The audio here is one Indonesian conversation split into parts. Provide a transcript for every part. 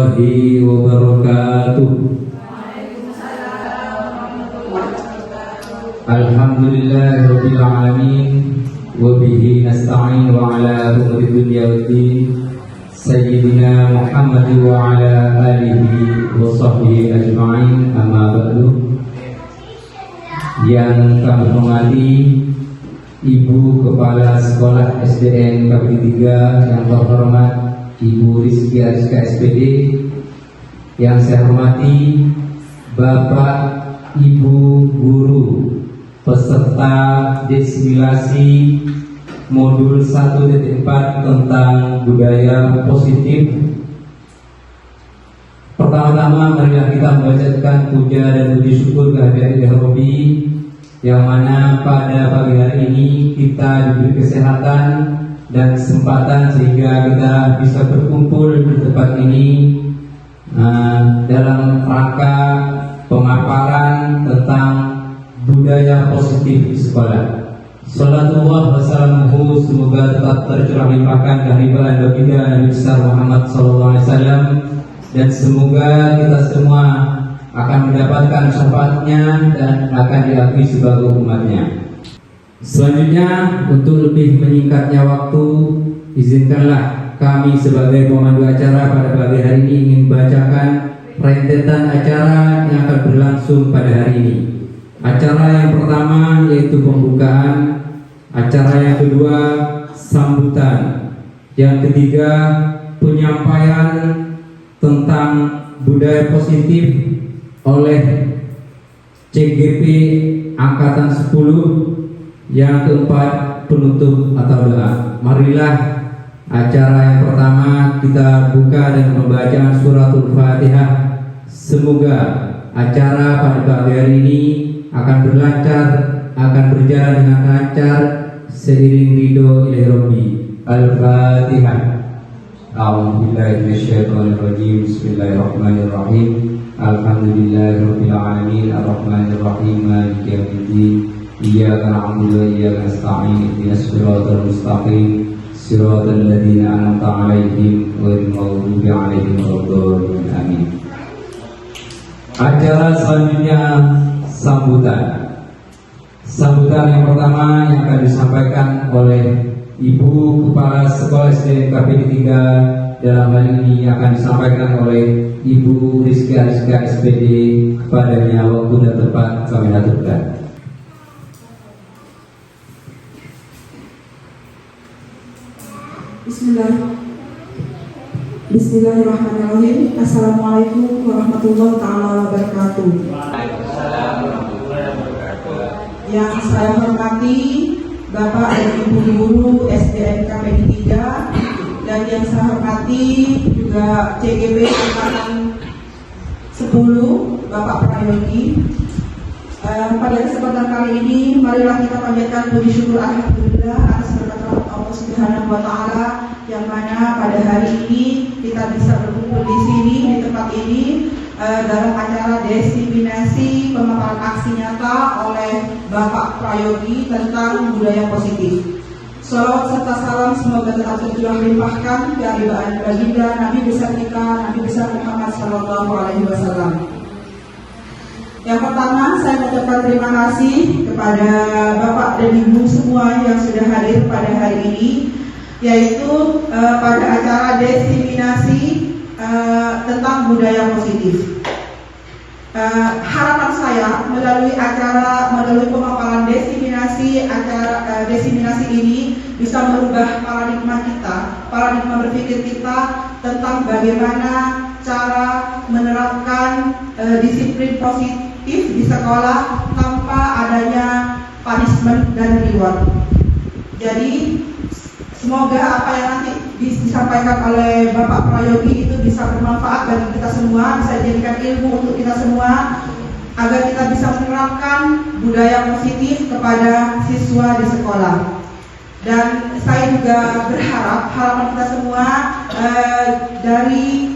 warahmatullahi wabarakatuh. Alhamdulillahirabbil alamin wa bihi nasta'in wa ala umuri dunya waddin sayyidina Muhammad wa ala alihi wa sahbihi ajma'in, amma ba'du. Yang kami hormati Ibu Kepala Sekolah SDN KPD 3, yang terhormat Ibu Rizky Ariska SPD, yang saya hormati Bapak Ibu guru peserta desimilasi modul 1.4 tentang budaya positif. Pertama-tama marilah kita membacakan puja dan puji syukur kehadirat Ilahi Rabbi, yang mana pada pagi hari ini kita diberi kesehatan dan kesempatan sehingga kita bisa berkumpul di tempat ini dalam rangka pemaparan tentang budaya positif di sekolah. Salatullah wassalamuhu, semoga tetap tercurah limpahkan keharibaan baginda Nabi besar Muhammad SAW, dan semoga kita semua akan mendapatkan syafaatnya dan akan diakui sebagai umatnya. Selanjutnya, untuk lebih menyingkatnya waktu, izinkanlah kami sebagai pemandu acara pada pagi hari ini ingin bacakan rentetan acara yang akan berlangsung pada hari ini. Acara yang pertama yaitu pembukaan, acara yang kedua sambutan, yang ketiga penyampaian tentang budaya positif oleh CGP Angkatan 10, yang keempat penutup atau doa. Marilah acara yang pertama kita buka dengan pembacaan suratul Fatihah. Semoga acara pada pagi hari ini akan berlancar, akan berjalan dengan lancar seiring ridho Ilahi Rabbi. Al-Fatihah. A'udzubillahi minasyaitonir rajim. Bismillahirrahmanirrahim. Alhamdulillahirabbil alamin, arrahmanir rahim, maliki yaumiddin. Iyyaka na'budu wa iyyaka nasta'in. Ihdinas siratal mustaqim, siratal ladzina an'amta 'alaihim ghairil maghdubi 'alaihim waladdallin. Amin. Acara selanjutnya sambutan. Sambutan yang pertama yang akan disampaikan oleh Ibu Kepala Sekolah SDN KPD 3, dalam hal ini akan disampaikan oleh Ibu Rizky Ariska SPD. Kepadanya waktu dan tempat kami aturkan. Bismillahirrahmanirrahim. Assalamualaikum warahmatullahi wabarakatuh. Yang saya hormati Bapak dan Ibu guru SDN KPD 3, dan yang saya hormati juga CGP Angkatan 10 Bapak Prayogi. Pada kesempatan kali ini marilah kita panjatkan puji syukur alhamdulillah atas berkat Allah Subhanahu wa taala, yang mana pada hari ini kita bisa berkumpul di sini, di tempat ini dalam acara desiminasi pemaparan aksi nyata oleh Bapak Prayogi tentang budaya positif. Salawat serta salam semoga tetap tercurah limpahkan keharibaan baginda Nabi besar kita, Nabi besar Muhammad Sallallahu Alaihi Wasallam. Yang pertama, saya mengucapkan terima kasih kepada Bapak dan Ibu semua yang sudah hadir pada hari ini, yaitu pada acara desiminasi tentang budaya positif. Harapan saya melalui pemaparan desiminasi ini bisa merubah paradigma berpikir kita tentang bagaimana cara menerapkan disiplin positif di sekolah tanpa adanya punishment dan reward. Jadi semoga apa yang nanti disampaikan oleh Bapak Prayogi itu bisa bermanfaat bagi kita semua, bisa dijadikan ilmu untuk kita semua, agar kita bisa menerapkan budaya positif kepada siswa di sekolah. Dan saya juga berharap, harapan kita semua dari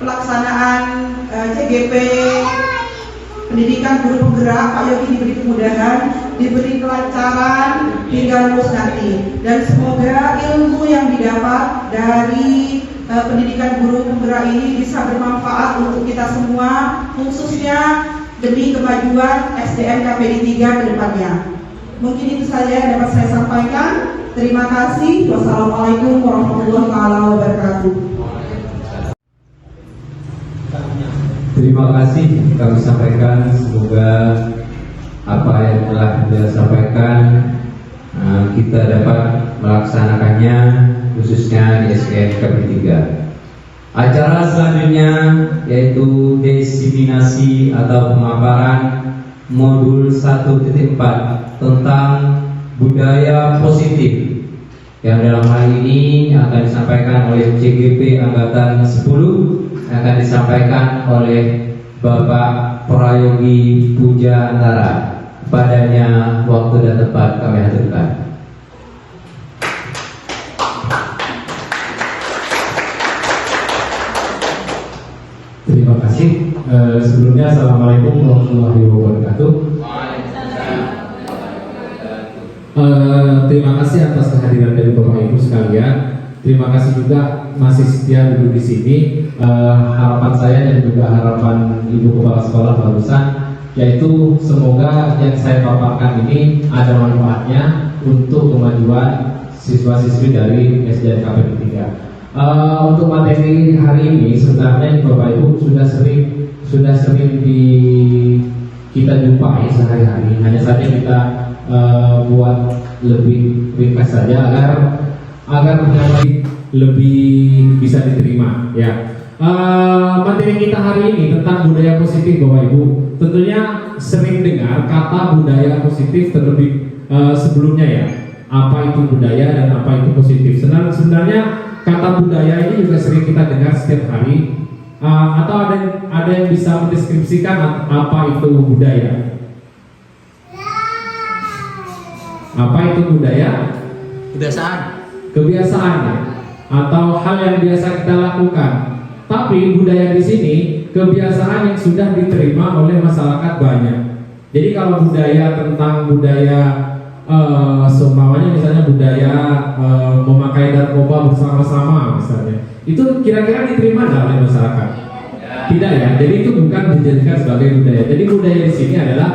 pelaksanaan CGP Pendidikan Guru Penggerak, Pak Yogi diberi kemudahan, diberi kelancaran hingga lulus nanti. Dan semoga ilmu yang didapat dari pendidikan guru penggerak ini bisa bermanfaat untuk kita semua, khususnya demi kemajuan SDN KPD 3 ke depannya. Mungkin itu saja yang dapat saya sampaikan. Terima kasih. Wassalamualaikum warahmatullahi wabarakatuh. Terima kasih kami sampaikan. Semoga apa yang telah disampaikan kita dapat melaksanakannya, khususnya di SDN KPD 3. Acara selanjutnya yaitu diseminasi atau pemaparan modul 1.4 tentang budaya positif, yang dalam hal ini akan disampaikan oleh CGP Angkatan 10, akan disampaikan oleh Bapak Prayogi Puja Antara. Padanya waktu dan tempat kami haturkan. Terima kasih. Sebelumnya Assalamualaikum warahmatullahi wabarakatuh. Terima kasih atas kehadiran dari Bapak Ibu sekalian. Terima kasih juga masih setia duduk di sini. Harapan saya dan juga harapan Ibu Kepala Sekolah barusan, yaitu semoga yang saya paparkan ini ada manfaatnya untuk kemajuan siswa-siswi dari SDN KPD 3. Untuk materi hari ini sebenarnya Bapak Ibu sudah sering kita jumpai sehari-hari. Hanya saja kita buat lebih ringkas saja agar lebih bisa diterima. Ya, materi kita hari ini tentang budaya positif, Bapak Ibu. Tentunya sering dengar kata budaya positif terlebih sebelumnya ya. Apa itu budaya dan apa itu positif? Sebenarnya kata budaya ini juga sering kita dengar setiap hari, atau ada yang bisa mendeskripsikan apa itu budaya? Apa itu budaya? Kebiasaan ya? Atau hal yang biasa kita lakukan. Tapi budaya di sini kebiasaan yang sudah diterima oleh masyarakat banyak. Jadi kalau budaya tentang budaya seumpamanya misalnya budaya memakai narkoba bersama-sama misalnya, itu kira-kira diterima nggak oleh masyarakat? Tidak ya. Jadi itu bukan dijadikan sebagai budaya. Jadi budaya di sini adalah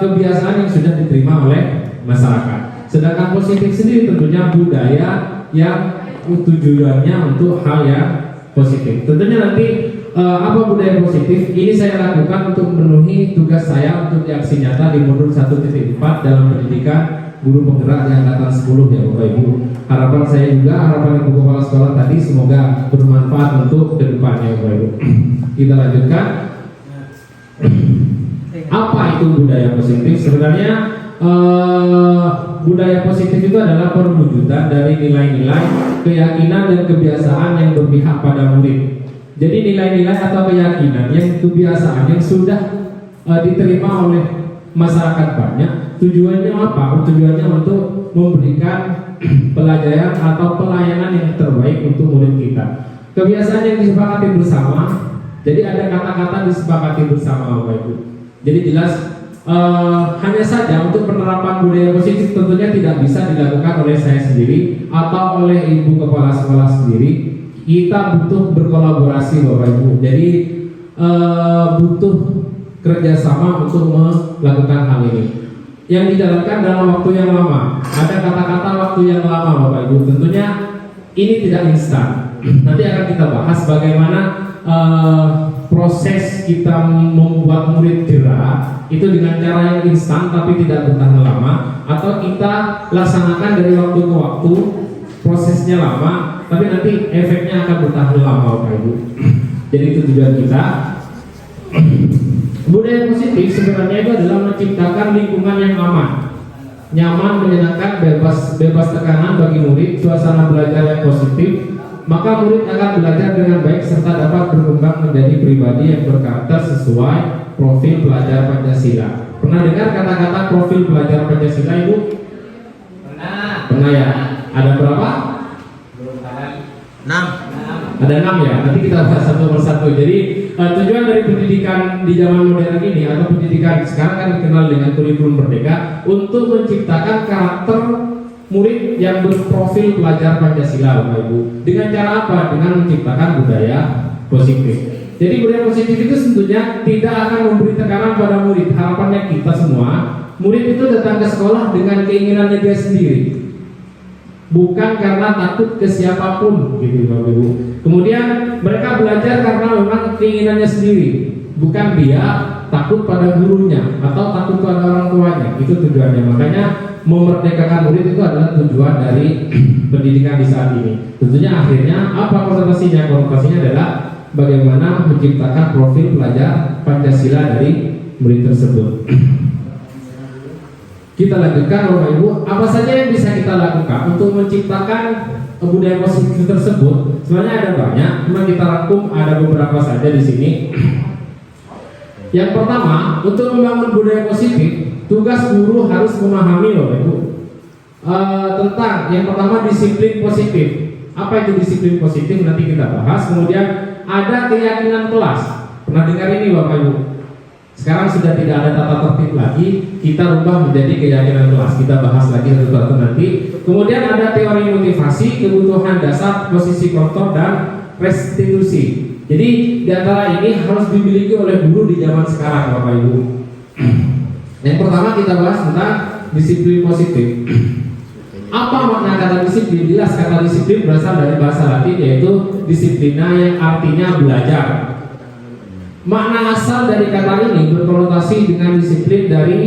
kebiasaan yang sudah diterima oleh masyarakat. Sedangkan positif sendiri tentunya budaya yang tujuannya untuk hal yang positif. Tentunya nanti apa budaya positif ini saya lakukan untuk memenuhi tugas saya untuk di aksi nyata di modul 1.4 dalam pendidikan guru penggerak di angkatan 10 ya Bapak Ibu. Harapan saya juga, harapan Ibu Kepala Sekolah tadi semoga bermanfaat untuk kedepannya Bapak Ibu. Kita lanjutkan. Apa itu budaya positif? Sebenarnya budaya positif itu adalah perwujudan dari nilai-nilai, keyakinan dan kebiasaan yang berpihak pada murid. Jadi nilai-nilai atau keyakinan yang kebiasaan yang sudah diterima oleh masyarakat banyak, tujuannya apa? Tujuannya untuk memberikan pelajaran atau pelayanan yang terbaik untuk murid kita. Kebiasaan yang disepakati bersama. Jadi ada kata-kata disepakati bersama Bapak Ibu. Jadi jelas hanya saja untuk penerapan budaya positif tentunya tidak bisa dilakukan oleh saya sendiri atau oleh Ibu Kepala Sekolah sendiri. Kita butuh berkolaborasi Bapak Ibu. Jadi butuh kerjasama untuk melakukan hal ini. Yang dijalankan dalam waktu yang lama. Ada kata-kata waktu yang lama Bapak Ibu. Tentunya ini tidak instan. Nanti akan kita bahas bagaimana proses kita membuat murid gerak itu dengan cara yang instan tapi tidak bertahan lama, atau kita laksanakan dari waktu ke waktu, prosesnya lama tapi nanti efeknya akan bertahan lama Bapak Ibu. Jadi itu tujuan kita. Budaya positif sebenarnya itu adalah menciptakan lingkungan yang aman, nyaman, menyenangkan, bebas tekanan bagi murid, suasana belajar yang positif. Maka murid akan belajar dengan baik serta dapat berkembang menjadi pribadi yang berkarakter sesuai profil pelajar Pancasila. Pernah dengar kata-kata profil pelajar Pancasila Ibu? Pernah ya? Ada berapa? 6. Ada 6 ya? Nanti kita bahas satu persatu. Jadi tujuan dari pendidikan di zaman modern ini atau pendidikan sekarang kan dikenal dengan kurikulum merdeka untuk menciptakan karakter murid yang berprofil pelajar Pancasila, Bapak Ibu. Dengan cara apa? Dengan menciptakan budaya positif. Jadi budaya positif itu tentunya tidak akan memberi tekanan pada murid. Harapannya kita semua, murid itu datang ke sekolah dengan keinginannya dia sendiri, bukan karena takut ke siapapun, gitu Bapak Ibu. Kemudian mereka belajar karena memang keinginannya sendiri, bukan dia takut pada gurunya atau takut pada orang tuanya. Itu tujuannya. Makanya memerdekakan murid itu adalah tujuan dari pendidikan di saat ini. Tentunya akhirnya apa konotasinya? Konotasinya adalah bagaimana menciptakan profil pelajar Pancasila dari murid tersebut. Kita lanjutkan Bapak Ibu, apa saja yang bisa kita lakukan untuk menciptakan budaya positif tersebut? Sebenarnya ada banyak, cuma kita rangkum ada beberapa saja di sini. Yang pertama, untuk membangun budaya positif, tugas guru harus memahami Bapak Ibu tentang yang pertama disiplin positif. Apa itu disiplin positif? Nanti kita bahas. Kemudian ada keyakinan kelas. Pernah dengar ini Bapak Ibu? Sekarang sudah tidak ada tata tertib lagi, kita rubah menjadi keyakinan kelas. Kita bahas lagi satu-satu nanti. Kemudian ada teori motivasi, kebutuhan dasar, posisi kontrol, dan restitusi. Jadi di antara ini harus dimiliki oleh guru di zaman sekarang Bapak Ibu. Yang pertama kita bahas tentang disiplin positif. Apa makna kata disiplin? Jelas kata disiplin berasal dari bahasa Latin, yaitu disiplina, yang artinya belajar. Makna asal dari kata ini berkonotasi dengan disiplin dari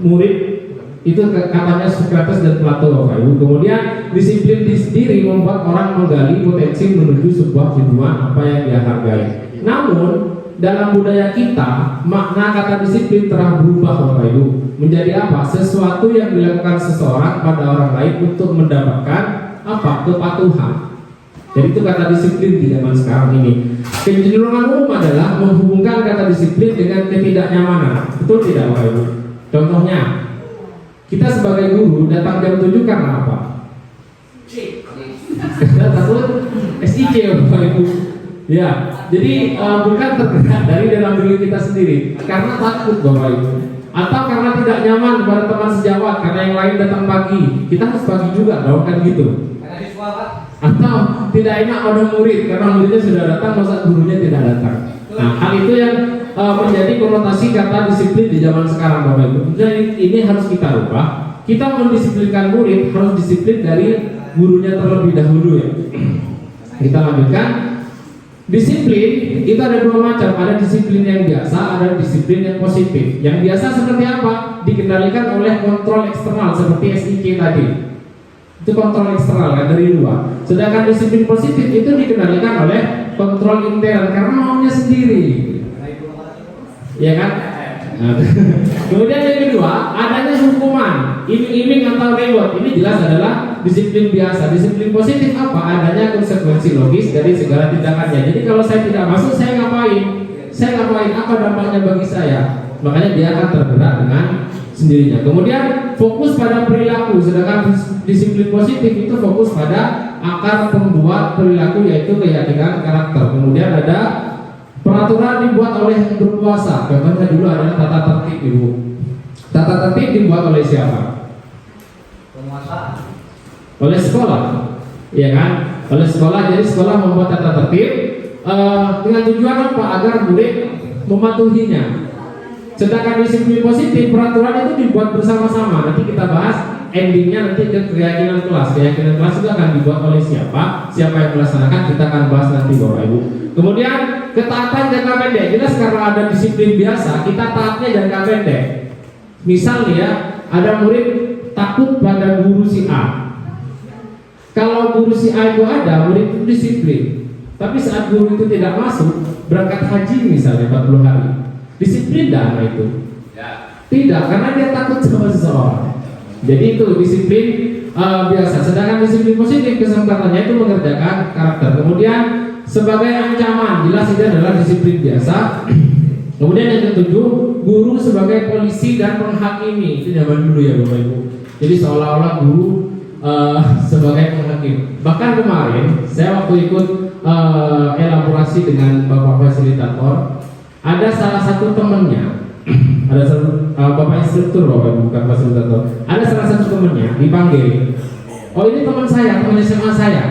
murid. Itu katanya Socrates dan Plato Bapak Ibu. Kemudian disiplin sendiri membuat orang menggali potensi menuju sebuah tujuan apa yang dia hargai. Namun dalam budaya kita makna kata disiplin telah berubah Bapak Ibu menjadi apa? Sesuatu yang dilakukan seseorang pada orang lain untuk mendapatkan apa? Kepatuhan. Jadi itu kata disiplin di zaman sekarang ini. Kecenderungan umum adalah menghubungkan kata disiplin dengan ketidaknyamanan. Betul tidak Bapak Ibu? Contohnya, kita sebagai guru datang jam 7 karena apa? Kita takut SIC Bapak Ibu. Ya, jadi bukan tergerak dari dalam diri kita sendiri, karena takut Bapak Ibu, atau karena tidak nyaman kepada teman sejawat karena yang lain datang pagi, kita harus pagi juga dong, kan gitu. Atau tidak enak pada murid karena muridnya sudah datang, masa gurunya tidak datang. Nah, hal itu yang menjadi konotasi kata disiplin di zaman sekarang Bapak Ibu. Jadi ini harus kita rubah. Kita mendisiplinkan murid harus disiplin dari gurunya terlebih dahulu ya. Kita lanjutkan. Disiplin itu ada dua macam, ada disiplin yang biasa, ada disiplin yang positif. Yang biasa seperti apa? Dikendalikan oleh kontrol eksternal seperti SIK tadi. Itu kontrol eksternal kan dari luar. Sedangkan disiplin positif itu dikendalikan oleh kontrol intern karena maunya sendiri. Ya kan? Nah, kemudian yang kedua, adanya hukuman, iming-iming atau reward. Ini jelas adalah disiplin biasa. Disiplin positif apa? Adanya konsekuensi logis dari segala tindakannya. Jadi kalau saya tidak masuk, saya ngapain? Saya ngapain? Apa dampaknya bagi saya? Makanya dia akan tergerak dengan sendirinya. Kemudian fokus pada perilaku. Sedangkan disiplin positif itu fokus pada akar pembuat perilaku, yaitu keyakinan karakter. Kemudian ada peraturan dibuat oleh yang berkuasa. Contohnya dulu adalah tata tertib Ibu. Tata tertib dibuat oleh siapa? Penguasa. Oleh sekolah, ya kan? Oleh sekolah. Jadi sekolah membuat tata tertib dengan tujuan apa? Agar murid mematuhinya. Sedangkan disiplin positif, peraturan itu dibuat bersama-sama. Nanti kita bahas endingnya nanti ke keyakinan kelas. Keyakinan kelas itu akan dibuat oleh siapa? Siapa yang melaksanakan? Kita akan bahas nanti Bapak Ibu. Kemudian ketaatan jangka pendek. Jelas karena ada disiplin biasa, kita taatnya jangka pendek. Misal nih ya, ada murid takut pada guru si A. Kalau guru si A itu ada, murid itu disiplin. Tapi saat guru itu tidak masuk, berangkat haji misalnya 40 hari. Disiplin dah anak itu? Tidak, karena dia takut sama seseorang. Jadi itu disiplin biasa. Sedangkan disiplin positif, kesempatannya itu mengerjakan karakter. Kemudian sebagai ancaman, jelas ini adalah disiplin biasa. Kemudian yang ketujuh, guru sebagai polisi dan penghakimi. Itu zaman dulu ya Bapak Ibu. Jadi seolah-olah guru sebagai penghakim. Bahkan kemarin saya waktu ikut elaborasi dengan Bapak fasilitator, ada salah satu temannya, ada satu Bapak instruktur Bapak bukan fasilitator, ada salah satu temannya dipanggil oh ini teman saya, teman SMA saya.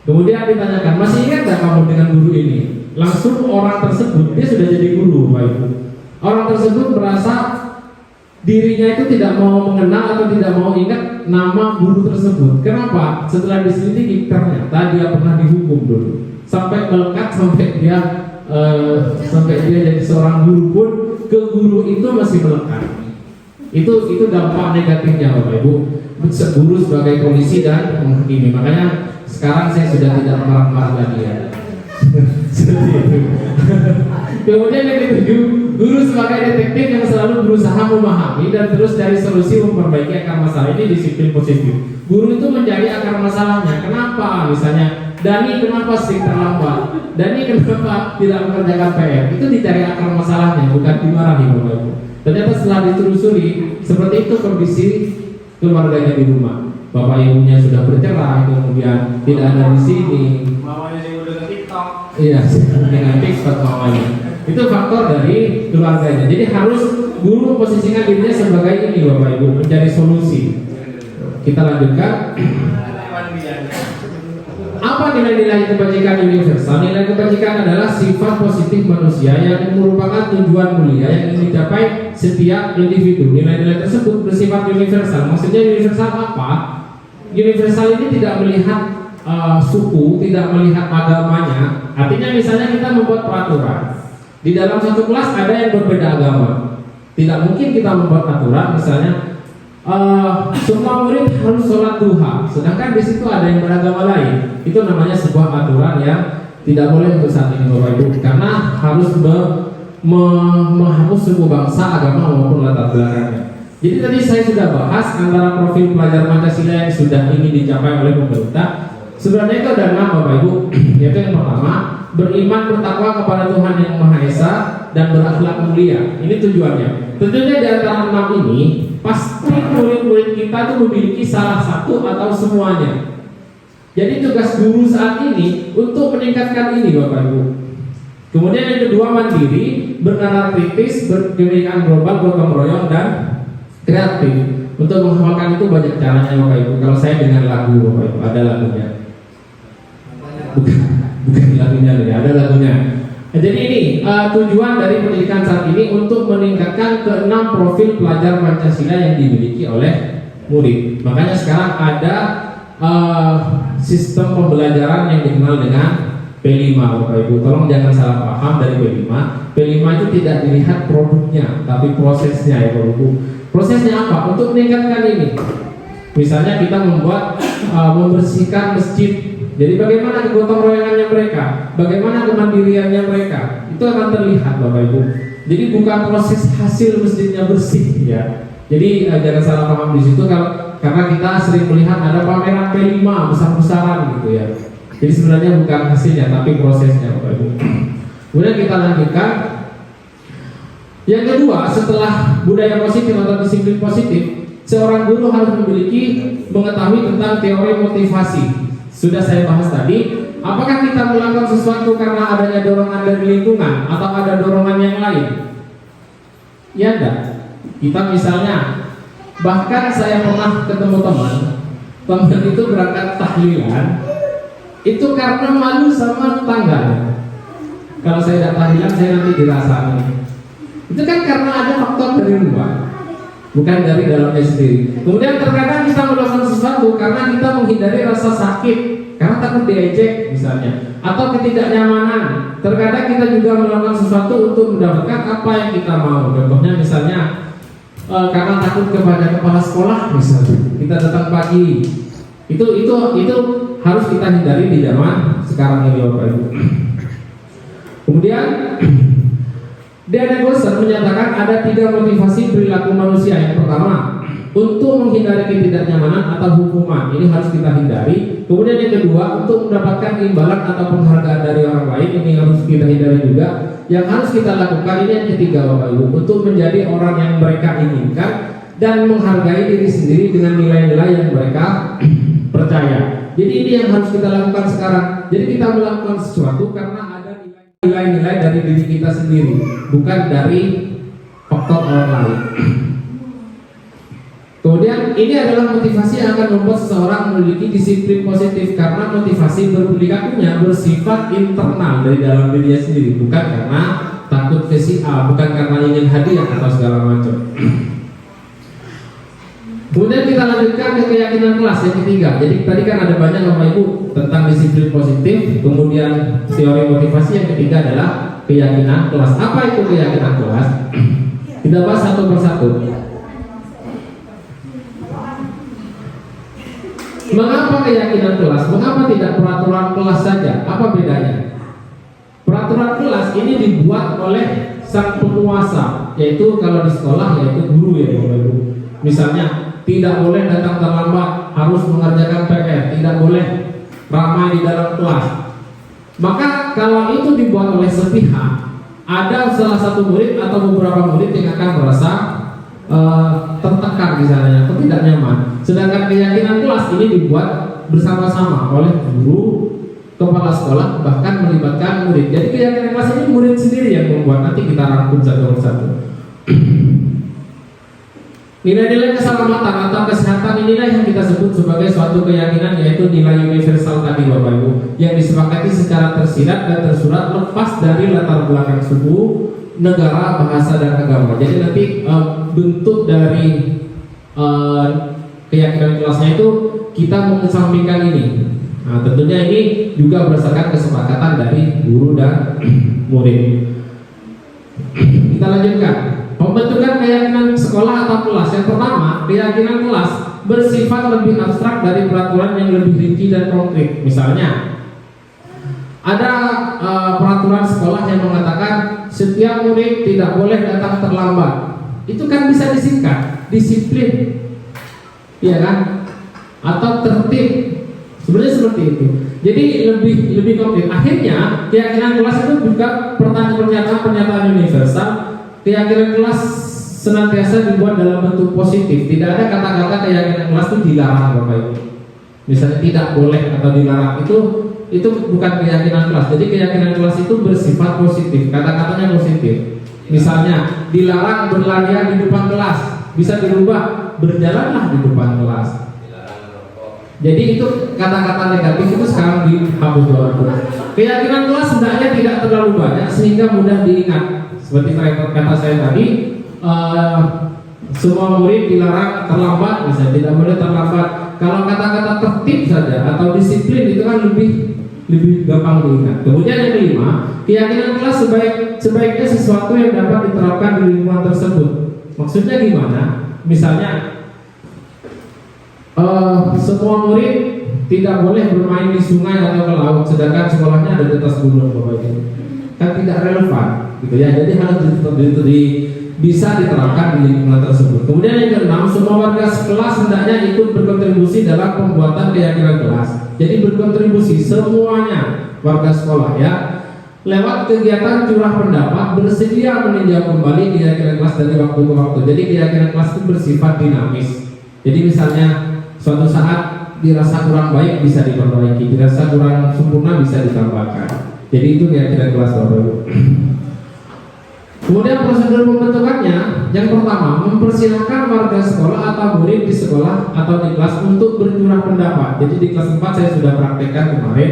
Kemudian ditanyakan, masih ingat nggak kamu dengan guru ini? Langsung orang tersebut, dia sudah jadi guru, Bapak Ibu. Orang tersebut merasa dirinya itu tidak mau mengenal atau tidak mau ingat nama guru tersebut. Kenapa? Setelah diselidiki ternyata dia pernah dihukum dulu, sampai melekat, sampai dia jadi seorang guru pun ke guru itu masih melekat. Itu dampak negatifnya, Bapak Ibu. Guru sebagai polisi dan penghakimi. Makanya sekarang saya sudah tidak marah-marah lagi ya. Seperti itu. Kemudian yang ketujuh, guru sebagai detektif yang selalu berusaha memahami dan terus cari solusi memperbaiki akar masalah. Ini disiplin positif. Guru itu mencari akar masalahnya. Kenapa? Misalnya, Dani kenapa sering terlambat? Dani kenapa tidak mengerjakan PR? Itu dicari akar masalahnya, bukan dimarahi, Bapak Ibu. Ternyata setelah ditelusuri, seperti itu kondisi keluarganya di rumah. Bapak ibunya sudah bercerai, kemudian tidak ada di sini. Mamanya juga udah ke TikTok. Iya, dengan TikTok mamanya. Itu faktor dari keluarganya. Jadi harus guru memposisikan dirinya sebagai ini, Bapak Ibu, mencari solusi. Kita lanjutkan. Apa nilai-nilai kebajikan universal? Nilai kebajikan adalah sifat positif manusia yang merupakan tujuan mulia yang ingin dicapai setiap individu. Nilai-nilai tersebut bersifat universal. Maksudnya universal apa? Universal ini tidak melihat suku, tidak melihat agamanya. Artinya misalnya kita membuat peraturan. Di dalam satu kelas ada yang berbeda agama. Tidak mungkin kita membuat aturan misalnya semua murid harus sholat duha, sedangkan di situ ada yang beragama lain. Itu namanya sebuah aturan yang tidak boleh untuk saat ini, Bapak Ibu, karena harus menghapus suku, bangsa, agama maupun latar belakangnya. Jadi tadi saya sudah bahas antara profil pelajar Pancasila yang sudah ingin dicapai oleh pemerintah. Sebenarnya itu ada 6, Bapak Ibu. Yaitu yang pertama, beriman bertakwa kepada Tuhan yang Maha Esa dan berakhlak mulia. Ini tujuannya. Tentunya di antara 6 ini pasti murid-murid kita itu memiliki salah satu atau semuanya. Jadi tugas guru saat ini untuk meningkatkan ini, Bapak Ibu. Kemudian yang kedua, mandiri, bernalar kritis, berkemikiran global, gotong royong dan kreatif. Untuk menghafalkan itu banyak caranya, Bapak Ibu. Kalau saya dengan lagu, Bapak Ibu, ada lagunya. Bukan lagunya, ada lagunya. Jadi ini tujuan dari pendidikan saat ini untuk meningkatkan ke-6 profil pelajar Pancasila yang dimiliki oleh murid. Makanya sekarang ada sistem pembelajaran yang dikenal dengan P5, Bapak Ibu. Tolong jangan salah paham dari P5. P5 itu tidak dilihat produknya, tapi prosesnya, ya Bapak Ibu. Prosesnya apa? Untuk meningkatkan ini. Misalnya kita membuat membersihkan masjid. Jadi bagaimana kegotong royongannya mereka, bagaimana kemandiriannya mereka, itu akan terlihat, Bapak Ibu. Jadi bukan proses hasil masjidnya bersih, ya. Jadi jangan salah paham di situ, karena kita sering melihat ada pameran P5 besar-besaran gitu ya. Jadi sebenarnya bukan hasilnya, tapi prosesnya, Bapak Ibu. Kemudian kita lanjutkan. Yang kedua, setelah budaya positif atau disiplin positif, seorang guru harus mengetahui tentang teori motivasi. Sudah saya bahas tadi, apakah kita melakukan sesuatu karena adanya dorongan dari lingkungan atau ada dorongan yang lain? Ya enggak. Kita misalnya, bahkan saya pernah ketemu teman itu berangkat tahlilan, itu karena malu sama tetangganya. Kalau saya tidak tahlilan, saya nanti dirasani. Itu kan karena ada faktor dari luar, bukan dari dalamnya sendiri. Kemudian terkadang kita melakukan sesuatu karena kita menghindari rasa sakit, karena takut diejek misalnya, atau ketidaknyamanan. Terkadang kita juga melakukan sesuatu untuk mendapatkan apa yang kita mau. Contohnya misalnya karena takut kepada kepala sekolah misalnya, kita datang pagi. Itu harus kita hindari di zaman sekarang ini, Bapak Ibu. Kemudian Daniel Goldstein menyatakan ada 3 motivasi perilaku manusia. Yang pertama, untuk menghindari ketidaknyamanan atau hukuman, ini harus kita hindari. Kemudian yang kedua, untuk mendapatkan imbalan atau penghargaan dari orang lain, ini harus kita hindari juga. Yang harus kita lakukan ini yang ketiga, Bapak Ibu, untuk menjadi orang yang mereka inginkan dan menghargai diri sendiri dengan nilai-nilai yang mereka percaya. Jadi ini yang harus kita lakukan sekarang. Jadi kita melakukan sesuatu karena ada nilai-nilai dari diri kita sendiri, bukan dari faktor orang lain. Kemudian ini adalah motivasi yang akan membuat seseorang memiliki disiplin positif, karena motivasi berpendidikannya bersifat internal dari dalam dirinya sendiri, bukan karena takut VCA, bukan karena ingin hadiah atau segala macam. Kemudian kita lanjutkan ke keyakinan kelas yang ketiga. Jadi tadi kan ada banyak Bapak Ibu tentang disiplin positif, kemudian teori motivasi. Yang ketiga adalah keyakinan kelas. Apa itu keyakinan kelas? Kita bahas satu persatu. Mengapa keyakinan kelas? Mengapa tidak peraturan kelas saja? Apa bedanya? Peraturan kelas ini dibuat oleh sang penguasa, yaitu kalau di sekolah yaitu guru ya Bapak Ibu. Misalnya tidak boleh datang terlambat, harus mengerjakan PR, tidak boleh ramai di dalam kelas. Maka kalau itu dibuat oleh sepihak, ada salah satu murid atau beberapa murid yang akan merasa tertekan misalnya, atau tidak nyaman. Sedangkan keyakinan kelas ini dibuat bersama-sama oleh guru, kepala sekolah, bahkan melibatkan murid. Jadi keyakinan kelas ini murid sendiri yang membuat. Nanti kita rangkum satu persatu. Nilai-nilai keselamatan atau kesehatan inilah yang kita sebut sebagai suatu keyakinan, yaitu nilai universal tadi Bapak Ibu, yang disepakati secara tersirat dan tersurat lepas dari latar belakang suku, negara, bahasa, dan agama. Jadi nanti bentuk dari keyakinan kelasnya itu kita mengesampingkan ini. Nah, tentunya ini juga berdasarkan kesepakatan dari guru dan murid. Kita lanjutkan. Pembentukan keyakinan sekolah atau kelas. Yang pertama, keyakinan kelas bersifat lebih abstrak dari peraturan yang lebih rinci dan konkret. Misalnya, ada peraturan sekolah yang mengatakan setiap murid tidak boleh datang terlambat. Itu kan bisa disingkat, disiplin, ya kan? Atau tertib. Sebenarnya seperti itu. Jadi lebih konkret. Akhirnya keyakinan kelas itu juga pernyataan universal. Keyakinan kelas senantiasa dibuat dalam bentuk positif. Tidak ada kata-kata keyakinan kelas itu dilarang Bapak Ibu. Misalnya tidak boleh atau dilarang, itu bukan keyakinan kelas. Jadi keyakinan kelas itu bersifat positif. Kata-katanya positif. Misalnya dilarang berlarian di depan kelas, bisa dirubah berjalanlah di depan kelas. Jadi itu kata-kata negatif itu sekarang dihapus Bapak Ibu. Keyakinan kelas sebenarnya tidak terlalu banyak sehingga mudah diingat. Seperti kata saya tadi, semua murid dilarang terlambat, misalnya tidak boleh terlambat. Kalau kata-kata tertib saja atau disiplin itu kan lebih gampang diingat. Kemudian yang kelima, keyakinan kelas sebaiknya sesuatu yang dapat diterapkan di lingkungan tersebut. Maksudnya gimana? Misalnya semua murid tidak boleh bermain di sungai atau ke laut, sedangkan sekolahnya ada di atas gunung Bapak Ibu. Kan tidak relevan, gitu ya. Jadi harus bisa diterapkan di lingkungan tersebut. Kemudian yang keenam, semua warga kelas hendaknya ikut berkontribusi dalam pembuatan keyakinan kelas. Jadi berkontribusi semuanya warga sekolah ya. Lewat kegiatan curah pendapat, bersedia meninjau kembali keyakinan kelas dari waktu ke waktu. Jadi keyakinan kelas itu bersifat dinamis. Jadi misalnya suatu saat dirasa kurang baik bisa diperbaiki, dirasa kurang sempurna bisa ditambahkan. Jadi itu keyakinan kelas Bapak Ibu. Kemudian prosedur pembentukannya, yang pertama mempersilahkan warga sekolah atau murid di sekolah atau di kelas untuk bercurah pendapat. Jadi di kelas 4 saya sudah praktekkan kemarin.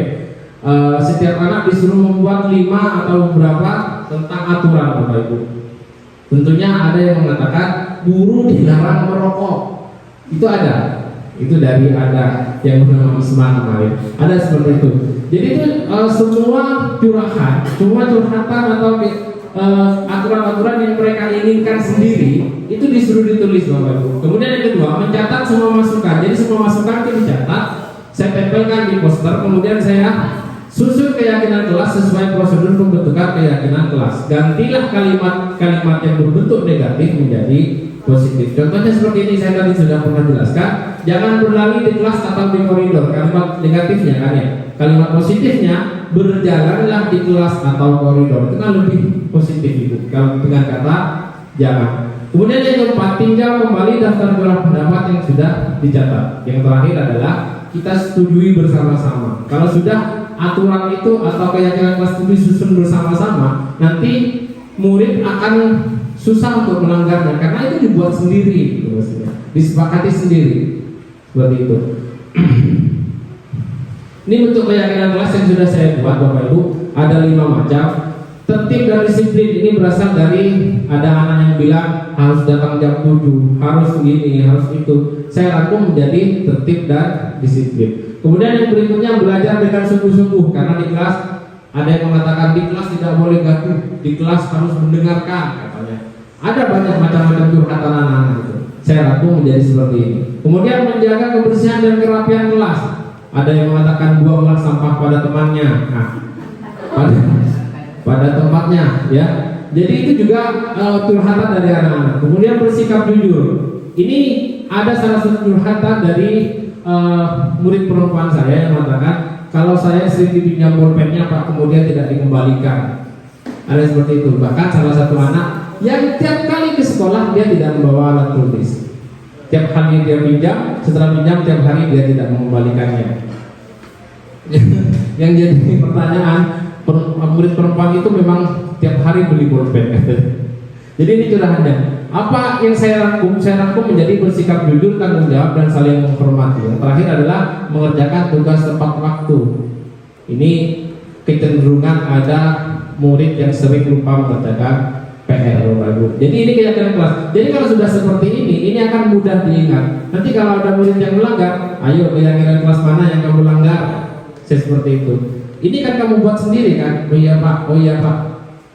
Setiap anak disuruh membuat 5 atau beberapa tentang aturan Bapak Ibu. Tentunya ada yang mengatakan guru dilarang merokok. Itu ada. Itu dari ada yang bernama Isma kemarin. Ada seperti itu. Jadi itu semua curhatan atau aturan-aturan yang mereka inginkan sendiri itu disuruh ditulis Bapak Ibu. Kemudian yang kedua, mencatat semua masukan. Jadi semua masukan itu dicatat, saya tempelkan di poster, kemudian saya susun keyakinan kelas sesuai prosedur pembentukan keyakinan kelas. Gantilah kalimat-kalimat yang berbentuk negatif menjadi positif. Contohnya seperti ini, saya tadi sudah pernah jelaskan. Jangan berlari di kelas atau di koridor. Kalimat negatifnya kan ya. Kalimat positifnya, berjalanlah di kelas atau koridor. Itu kan lebih positif itu. Kalau dengan kata jangan. Kemudian yang keempat, tinjau kembali daftar curah pendapat yang sudah dicatat. Yang terakhir adalah kita setujui bersama-sama. Kalau sudah aturan itu atau keyakinan kelas itu disusun bersama-sama, nanti murid akan susah untuk melanggarnya karena itu dibuat sendiri, gitu maksudnya. Disepakati sendiri seperti itu. Ini bentuk keyakinan kelas yang sudah saya buat Bapak Ibu, ada 5 macam. Tertib dan disiplin ini berasal dari ada anak yang bilang harus datang jam 7, harus ini, harus itu. Saya rangkum menjadi tertib dan disiplin. Kemudian yang berikutnya belajar dengan sungguh-sungguh, karena di kelas ada yang mengatakan di kelas tidak boleh gaduh, di kelas harus mendengarkan katanya. Ada banyak macam-macam curhatan anak-anak itu. Saya rangkum menjadi seperti ini. Kemudian menjaga kebersihan dan kerapian kelas. Ada yang mengatakan buanglah sampah pada temannya. Nah, pada tempatnya, ya. Jadi itu juga curhatan dari anak-anak. Kemudian bersikap jujur. Ini ada salah satu curhatan dari murid perempuan saya yang mengatakan kalau saya sering dipinjam bolpennya Pak, kemudian tidak dikembalikan. Ada seperti itu. Bahkan salah satu anak yang tiap kali ke sekolah dia tidak membawa alat tulis. Tiap hari dia pinjam, setelah pinjam tiap hari dia tidak mengembalikannya. Yang jadi pertanyaan, murid perempuan itu memang tiap hari beli bolpen. Jadi ini curhatannya. Apa yang saya rangkum? Saya rangkum menjadi bersikap jujur, tanggung jawab, dan saling menghormati. Yang terakhir adalah mengerjakan tugas tepat waktu. Ini kecenderungan ada murid yang sering lupa mengerjakan PR, Bapak Ibu. Jadi ini keyakinan kelas. Jadi kalau sudah seperti ini akan mudah diingat. Nanti kalau ada murid yang melanggar, ayo keyakinan kelas mana yang kamu langgar? Saya seperti itu. Ini kan kamu buat sendiri kan? Oh iya Pak, oh iya Pak.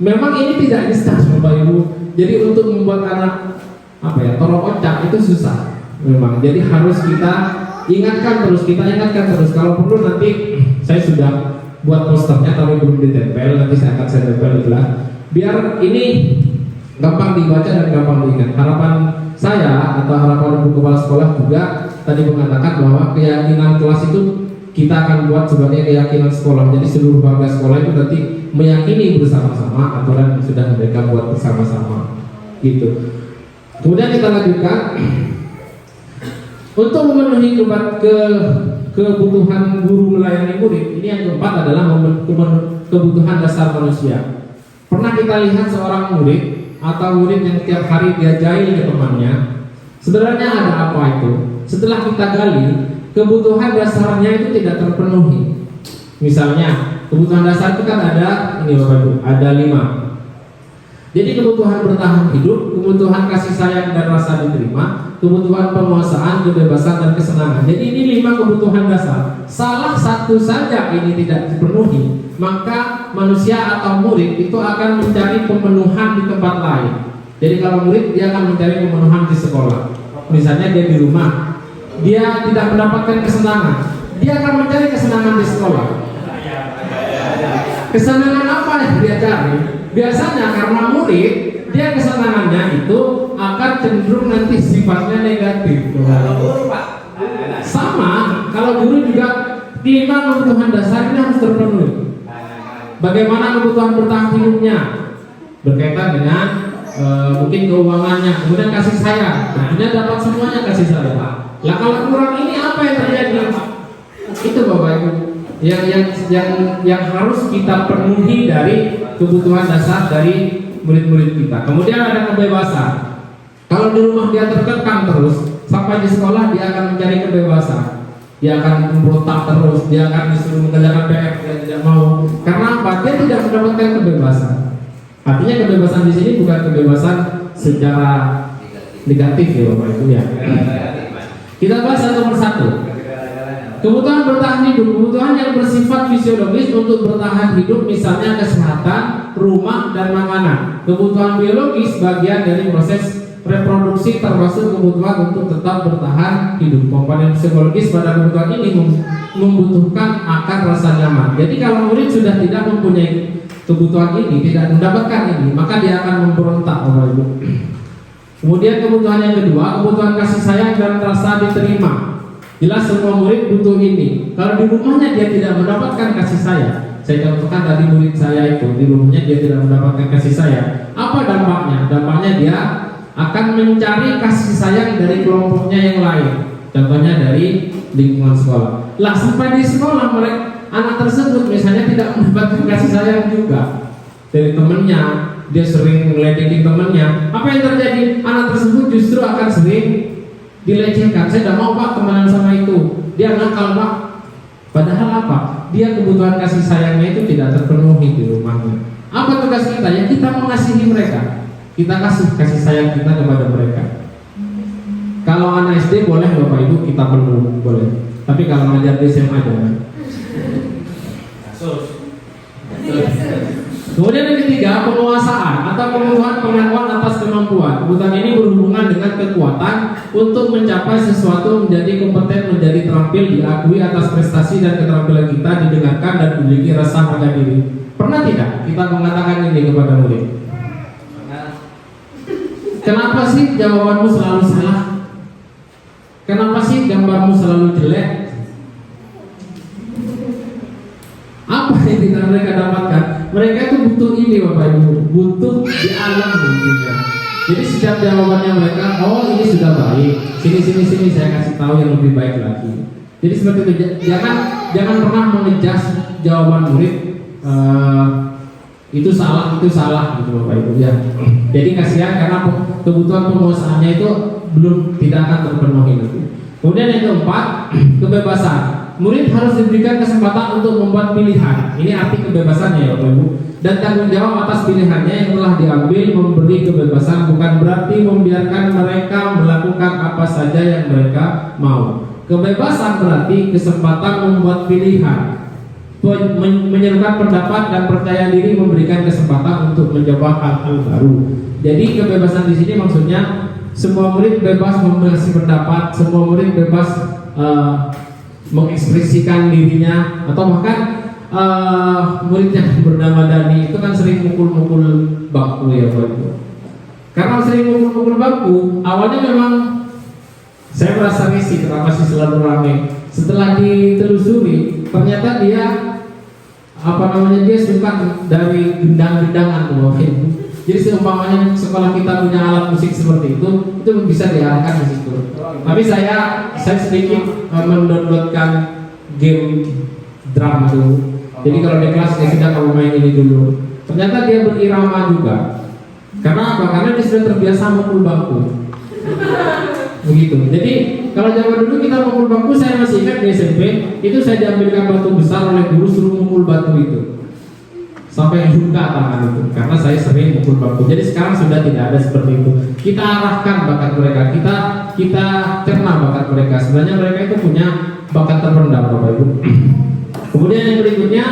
Memang ini tidak instan Bapak Ibu. Jadi untuk membuat anak tolong ocak itu susah. Memang. Jadi harus kita ingatkan terus, Kalau perlu nanti saya sudah buat posternya tapi belum ditempel. Nanti saya akan tempel itulah. Biar ini gampang dibaca dan gampang diingat. Harapan saya atau harapan ibu kepala sekolah juga tadi mengatakan bahwa keyakinan kelas itu kita akan buat sebagai keyakinan sekolah. Jadi seluruh warga sekolah itu nanti meyakini bersama-sama aturan yang sudah mereka buat bersama-sama. Gitu. Kemudian kita lanjutkan untuk memenuhi kebutuhan guru melayani murid. Ini yang keempat adalah kebutuhan dasar manusia. Pernah kita lihat seorang murid atau murid yang tiap hari diajari ke temannya, sebenarnya ada apa itu? Setelah kita gali, kebutuhan dasarnya itu tidak terpenuhi. Misalnya, kebutuhan dasar itu kan ada, ini Bapak Ibu, ada 5. Jadi kebutuhan bertahan hidup, kebutuhan kasih sayang dan rasa diterima, kebutuhan penguasaan, kebebasan dan kesenangan. Jadi ini 5 kebutuhan dasar. Salah satu saja ini tidak dipenuhi, maka manusia atau murid itu akan mencari pemenuhan di tempat lain. Jadi kalau murid dia akan mencari pemenuhan di sekolah. Misalnya dia di rumah, dia tidak mendapatkan kesenangan, dia akan mencari kesenangan di sekolah. Kesenangan apa yang dia cari? Biasanya karena murid, dia kesenangannya itu akan cenderung nanti sifatnya negatif. Sama, kalau guru juga 5 kebutuhan dasar ini harus terpenuhi. Bagaimana kebutuhan bertahan hidupnya? Berkaitan dengan mungkin keuangannya, kemudian kasih sayang. Tentunya dapat semuanya kasih sayang. Lah kalau kurang ini apa yang terjadi? Itu Bapak Ibu yang harus kita penuhi dari kebutuhan dasar dari murid-murid kita. Kemudian ada kebebasan. Kalau di rumah dia terkekang terus, sampai di sekolah dia akan mencari kebebasan. Dia akan memberontak terus, dia akan disuruh mengerjakan PR, dia tidak mau. Karena apa? Dia tidak mendapatkan kebebasan. Artinya kebebasan di sini bukan kebebasan secara negatif ya Bapak Ibu ya. Kita bahas satu persatu. Kebutuhan bertahan hidup, kebutuhan yang bersifat fisiologis untuk bertahan hidup, misalnya kesehatan, rumah, dan makanan. Kebutuhan biologis bagian dari proses reproduksi, termasuk kebutuhan untuk tetap bertahan hidup. Komponen psikologis pada kebutuhan ini membutuhkan akar rasa nyaman. Jadi kalau murid sudah tidak mempunyai kebutuhan ini, tidak mendapatkan ini, maka dia akan memberontak Bapak Ibu. Kemudian kebutuhan yang kedua, kebutuhan kasih sayang dan rasa diterima. Jelas semua murid butuh ini. Kalau di rumahnya dia tidak mendapatkan kasih sayang, saya contohkan tadi murid saya itu di rumahnya dia tidak mendapatkan kasih sayang. Apa dampaknya? Dampaknya dia akan mencari kasih sayang dari kelompoknya yang lain. Contohnya dari lingkungan sekolah. Lah sampai di sekolah mereka anak tersebut misalnya tidak mendapatkan kasih sayang juga dari temannya, dia sering ngeledekin temannya, apa yang terjadi? Anak tersebut justru akan sering dilecehkan. Saya tidak mau Pak temenan sama itu, dia nakal Pak. Padahal apa? Dia kebutuhan kasih sayangnya itu tidak terpenuhi di rumahnya. Apa tugas kita? Ya kita mengasihi mereka. Kita kasih sayang kita kepada mereka. Kalau anak SD boleh Bapak Ibu kita perlu boleh. Tapi kalau ngajar di SMA jangan. Kemudian yang ketiga, penguasaan atau kebutuhan pengakuan atas kemampuan. Kebutuhan ini berhubungan dengan kekuatan untuk mencapai sesuatu, menjadi kompeten, menjadi terampil, diakui atas prestasi dan keterampilan kita, didengarkan dan memiliki rasa harga diri. Pernah tidak kita mengatakan ini kepada murid? Kenapa sih jawabanmu selalu salah? Kenapa sih gambarmu selalu jelek? Apa yang tidak mereka dapatkan? Mereka itu butuh ini Bapak Ibu, butuh di alam intinya. Jadi setiap jawabannya mereka, oh ini sudah baik, sini saya kasih tahu yang lebih baik lagi. Jadi seperti itu, jangan pernah mengejas jawaban murid itu salah gitu Bapak Ibu ya. Jadi kasihan karena kebutuhan penguasaannya itu belum tidak akan terpenuhi nanti. Kemudian yang keempat, kebebasan. Murid harus diberikan kesempatan untuk membuat pilihan. Ini arti kebebasannya ya Bapak Ibu. Dan tanggung jawab atas pilihannya yang telah diambil. Memberi kebebasan bukan berarti membiarkan mereka melakukan apa saja yang mereka mau. Kebebasan berarti kesempatan membuat pilihan, menyerukan pendapat dan percaya diri, memberikan kesempatan untuk mencoba hal-hal baru. Jadi kebebasan di sini maksudnya semua murid bebas mengasih pendapat, semua murid bebas mengekspresikan dirinya, atau bahkan murid yang bernama Dani itu kan sering mukul-mukul bangku ya Bapak Ibu. Karena sering mukul-mukul bangku, awalnya memang saya merasa risih kenapa sih selalu ramai. Setelah ditelusuri, ternyata dia dia suka dari gendang-gendangan tuh Bapak Ibu. Jadi seumpamanya sekolah kita punya alat musik seperti itu bisa diarahkan di situ. Tapi saya sedikit mendownloadkan game drum itu. Jadi kalau di kelas ya sudah kamu main ini dulu. Ternyata dia berirama juga. Karena apa? Karena dia sudah terbiasa mukul bangku. Begitu. Jadi kalau zaman dulu kita mukul bangku, saya masih ingat di SMP itu saya diambilkan batu besar oleh guru suruh mukul batu itu sampai luka tangan itu karena saya sering mukul bangku. Jadi sekarang sudah tidak ada seperti itu. Kita arahkan bakat mereka, kita cerna bakat mereka. Sebenarnya mereka itu punya bakat terpendam Bapak Ibu. Kemudian yang berikutnya,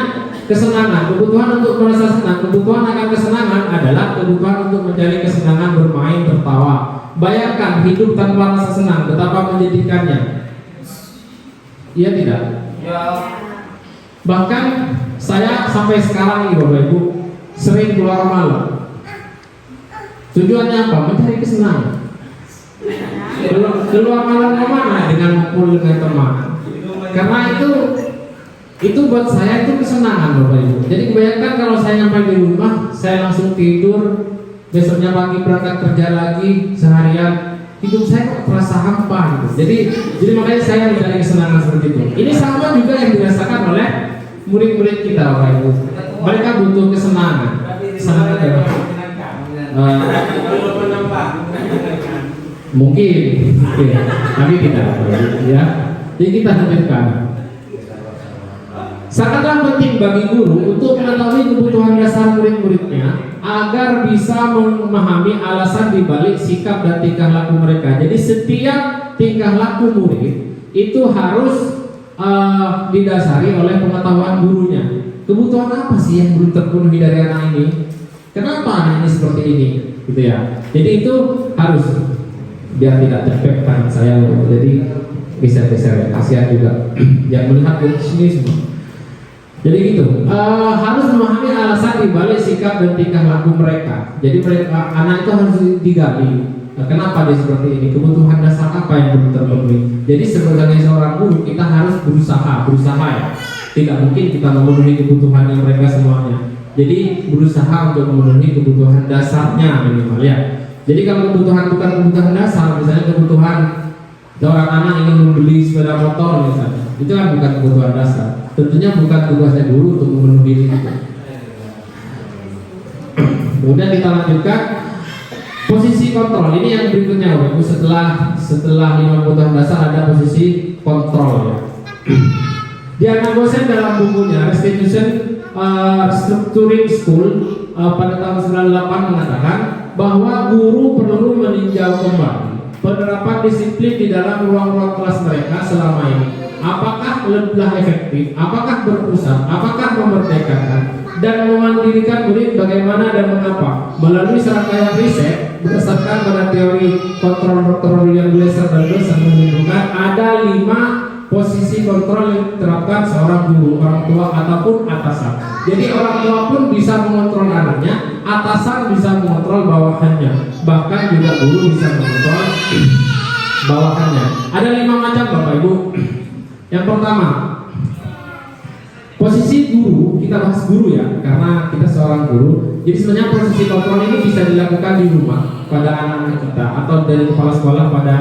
kesenangan. Kebutuhan untuk merasa senang, kebutuhan akan kesenangan adalah kebutuhan untuk mencari kesenangan, bermain, tertawa. Bayangkan hidup tanpa rasa senang, betapa menyedihkannya. Iya tidak? Ya. Bahkan saya sampai sekarang ini Bapak Ibu sering keluar malam. Tujuannya apa? Mencari kesenangan. Keluar malam kemana? Dengan kumpul dengan teman. Karena itu buat saya itu kesenangan Bapak Ibu. Jadi bayangkan kalau saya sampai di rumah, saya langsung tidur, besoknya pagi berangkat kerja lagi seharian, hidup saya kok terasa hampa gitu. Jadi makanya saya mencari kesenangan seperti itu. Ini sama juga yang dirasakan oleh murid-murid kita Bapak Ibu. Mereka butuh kesenangan. Kesenangan ya. Mungkin, tapi tidak ya. Jadi kita hadirkan. Sangatlah penting bagi guru untuk mengetahui kebutuhan dasar murid-muridnya agar bisa memahami alasan dibalik sikap dan tingkah laku mereka. Jadi setiap tingkah laku murid itu harus didasari oleh pengetahuan gurunya. Kebutuhan apa sih yang belum terpenuhi dari anak ini? Kenapa anak ini seperti ini? Gitu ya. Jadi itu harus, biar tidak terpek tangan saya. Jadi geser-geser, kasihan juga yang melihat dari sini semua. Jadi gitu, harus memahami alasan dibalik sikap dan tingkah laku mereka. Jadi mereka, anak itu harus digali. Kenapa dia seperti ini? Kebutuhan dasar apa yang belum terpenuhi? Jadi sebagai seorang guru kita harus berusaha ya. Tidak mungkin kita memenuhi kebutuhan yang mereka semuanya. Jadi berusaha untuk memenuhi kebutuhan dasarnya minimal ya. Jadi kalau kebutuhan bukan kebutuhan dasar, misalnya kebutuhan seorang anak ingin membeli sepeda motor misalnya, itu kan bukan kebutuhan dasar. Tentunya bukan tugasnya guru untuk memenuhi itu. Kemudian kita lanjutkan posisi kontrol. Ini yang berikutnya, Bapak Ibu. Setelah 50 tahun dasar ada posisi kontrol ya. Diana Gosen dalam bukunya Restructuring School pada tahun 98 mengatakan bahwa guru perlu meninjau kembali penerapan disiplin di dalam ruang-ruang kelas mereka selama ini. Apakah lebih efektif, apakah berpusat, apakah memerdekakan, dan memandirikan murid bagaimana dan mengapa. Melalui serangkaian riset berdasarkan pada teori kontrol yang Glasser dan Dawson menunjukkan ada 5 posisi kontrol yang diterapkan seorang guru, orang tua ataupun atasan. Jadi orang tua pun bisa mengontrol anaknya, atasan bisa mengontrol bawahannya, bahkan juga guru bisa mengontrol bawahannya. Ada 5 macam, Bapak Ibu. Yang pertama, posisi guru. Kita bahas guru ya, karena kita seorang guru. Jadi sebenarnya posisi kontrol ini bisa dilakukan di rumah pada anak-anak kita, atau dari kepala sekolah pada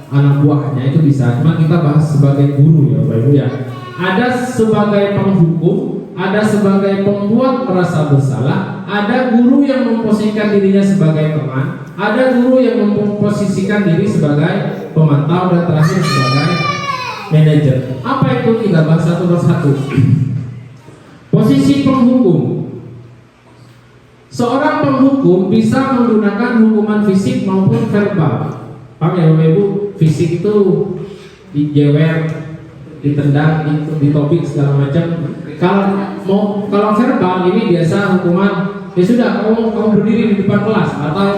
anak buahnya, itu bisa. Cuma kita bahas sebagai guru ya, Bapak Ibu ya. Ada sebagai penghukum, ada sebagai pembuat merasa bersalah, ada guru yang memposisikan dirinya sebagai teman, ada guru yang memposisikan diri sebagai pemantau, dan terakhir sebagai manajer. Apa itu? Kita bahas satu persatu. Posisi penghukum. Seorang penghukum bisa menggunakan hukuman fisik maupun verbal. Paham ya Bapak Ibu? Fisik itu dijewer, ditendang, ditobik segala macam. Kalau verbal ini biasa hukuman, ya sudah kamu berdiri di depan kelas, atau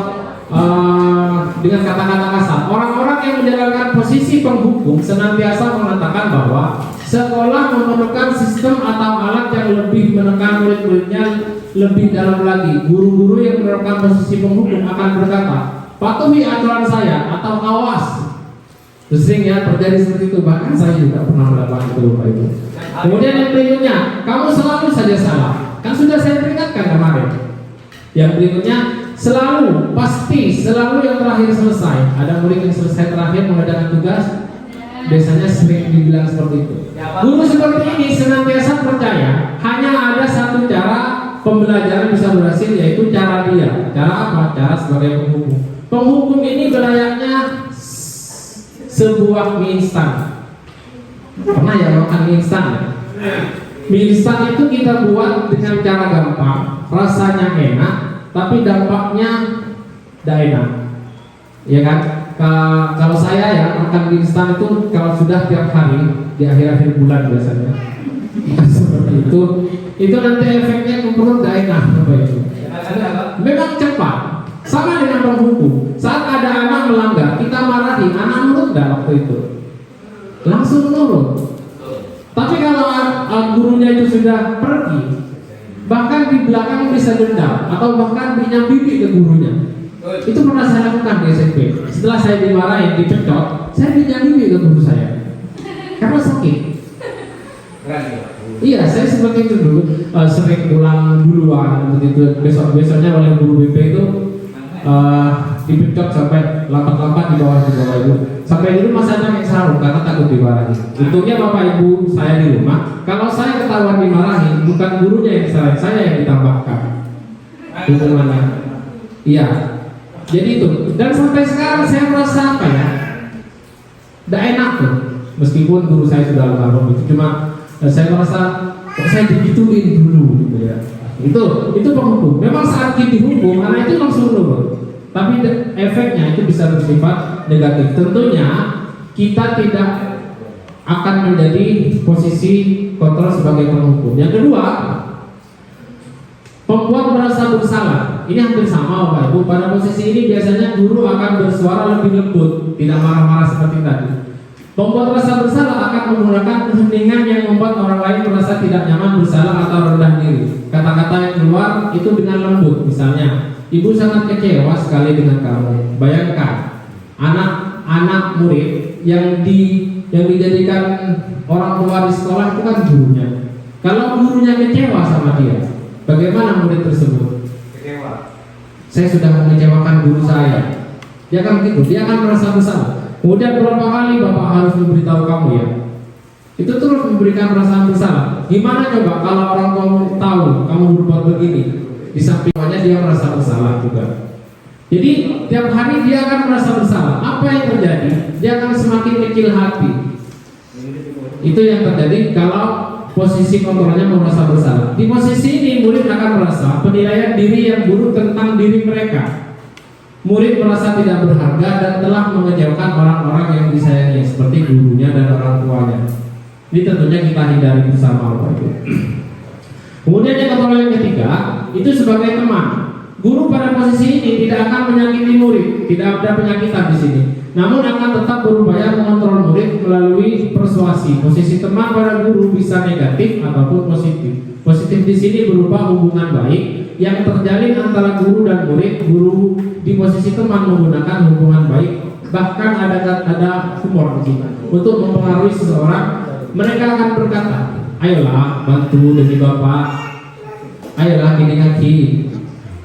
dengan kata-kata kasar. Orang-orang yang menjalankan posisi penghukum senantiasa mengatakan bahwa sekolah memerlukan sistem atau alat yang lebih menekan murid-muridnya lebih dalam lagi. Guru-guru yang menerapkan posisi penghukum akan berkata, patuhi aturan saya, atau awas. Sering ya terjadi seperti itu, bahkan saya juga pernah melakukan itu, Bapak Ibu. Kemudian yang berikutnya, kamu selalu saja salah. Kan sudah saya peringatkan kemarin. Yang berikutnya, selalu, pasti, selalu yang terakhir selesai. Ada murid yang selesai terakhir mengerjakan tugas, biasanya sering dibilang seperti itu. Guru seperti ini senantiasa percaya hanya ada satu cara pembelajaran bisa berhasil, yaitu cara dia. Cara apa? Cara sebagai penghukum. Penghukum ini belayaknya sebuah mie instan. Pernah ya makan mie instan ya? Mie instan itu kita buat dengan cara gampang, rasanya enak, tapi dampaknya tidak enak, ya kan? Kalau saya ya makan mie instan itu kalau sudah tiap hari di akhir-akhir bulan biasanya seperti itu nanti efeknya ke perut tidak enak, Bapak Ibu. Memang cepat. Sama dengan penghukum. Saat ada anak melanggar, kita marahi, anak nurut tidak waktu itu? Langsung nurut. Tapi kalau gurunya itu sudah pergi, bahkan di belakang bisa dendam, atau bahkan bibi ke gurunya. Itu pernah saya lakukan di SMP. Setelah saya dimarahin, dipecot, saya bibi ke guru saya karena sakit. Iya, saya seperti itu dulu, sering pulang duluan begitu. Besoknya oleh guru BP itu dipecot sampai lampat-lampat di bawah Ibu. Sampai dulu masanya pakai sarung karena takut dimarahi. Untungnya Bapak Ibu saya di rumah. Kalau saya ketahuan dimarahi, bukan gurunya yang disalahin, saya yang ditambahkan hukumannya. Iya. Jadi itu. Dan sampai sekarang saya merasa apa ya? Tidak enak tuh. Meskipun guru saya sudah almarhum itu, cuma saya merasa kok saya digituin dulu gitu ya. Itu penghukum. Memang saat kita dihukum, anak itu langsung nurut. Tapi efeknya itu bisa bersifat negatif. Tentunya kita tidak akan menjadi posisi kontrol sebagai penghukum. Yang kedua, pembuat merasa bersalah. Ini hampir sama Bapak Ibu. Pada posisi ini biasanya guru akan bersuara lebih lembut, tidak marah-marah seperti tadi. Pembuat rasa bersalah akan menggunakan keheningan yang membuat orang lain merasa tidak nyaman, bersalah, atau rendah diri. Kata-kata yang keluar itu dengan lembut. Misalnya, ibu sangat kecewa sekali dengan kamu. Bayangkan, anak murid yang dijadikan orang tua di sekolah itu kan gurunya. Kalau gurunya kecewa sama dia, bagaimana murid tersebut? Kecewa. Saya sudah mengecewakan guru saya. Dia akan begitu, dia akan merasa bersalah. Kemudian berapa kali Bapak harus memberitahu kamu ya? Itu terus memberikan perasaan bersalah. Gimana coba kalau orang tua tahu kamu berbuat begini? Di sampingnya dia merasa bersalah juga. Jadi tiap hari dia akan merasa bersalah. Apa yang terjadi? Dia akan semakin kecil hati. Itu yang terjadi kalau posisi kontrolnya merasa bersalah. Di posisi ini murid akan merasa penilaian diri yang buruk tentang diri mereka. Murid merasa tidak berharga dan telah mengecewakan orang-orang yang disayangi seperti gurunya dan orang tuanya. Ini tentunya kita hindari bersama Bapak Ibu. Kemudian yang kontrol yang ketiga itu sebagai teman. Guru pada posisi ini tidak akan menyakiti murid, tidak ada penyakitan di sini. Namun akan tetap berupaya mengontrol murid melalui persuasi. Posisi teman pada guru bisa negatif ataupun positif. Positif di sini berupa hubungan baik yang terjalin antara guru dan murid. Guru di posisi teman menggunakan hubungan baik, bahkan ada humor di sini untuk mempengaruhi seseorang. Mereka akan berkata, ayolah bantu demi Bapak, ayolah gini kaki,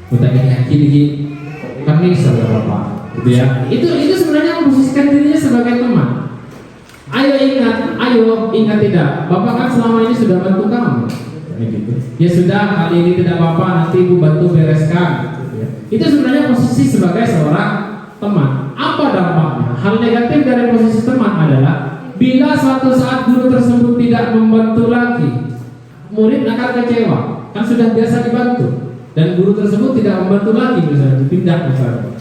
minta gini kaki lagi, kami saudara Bapak, gitu ya. Itu sebenarnya memposisikan dirinya sebagai teman. Ayo ingat tidak, Bapak kan selama ini sudah bantu kamu. Gitu. Ya sudah, kali ini tidak apa-apa, nanti Ibu bantu bereskan. Gitu ya. Itu sebenarnya posisi sebagai seorang teman. Apa dampaknya? Hal negatif dari posisi teman adalah bila suatu saat guru tersebut tidak membantu lagi, murid akan kecewa. Kan sudah biasa dibantu, dan guru tersebut tidak membantu lagi, misalnya dipindah misalnya.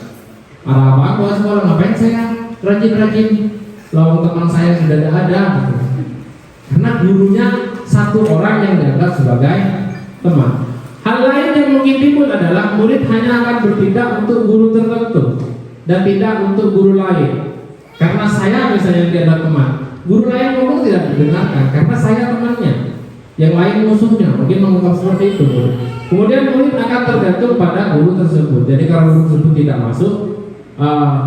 Arah apa sekolah, ngapain saya rajin-rajin, lawang teman saya sudah ada. Gitu. Karena gurunya satu orang yang dianggap sebagai teman. Hal lain yang mungkin timbul adalah murid hanya akan bertindak untuk guru tertentu dan tidak untuk guru lain. Karena saya misalnya dianggap teman, guru lain ngomong tidak didengarkan karena saya temannya, yang lain musuhnya. Mungkin mengungkap seperti itu. Kemudian murid akan tergantung pada guru tersebut. Jadi kalau guru tersebut tidak masuk,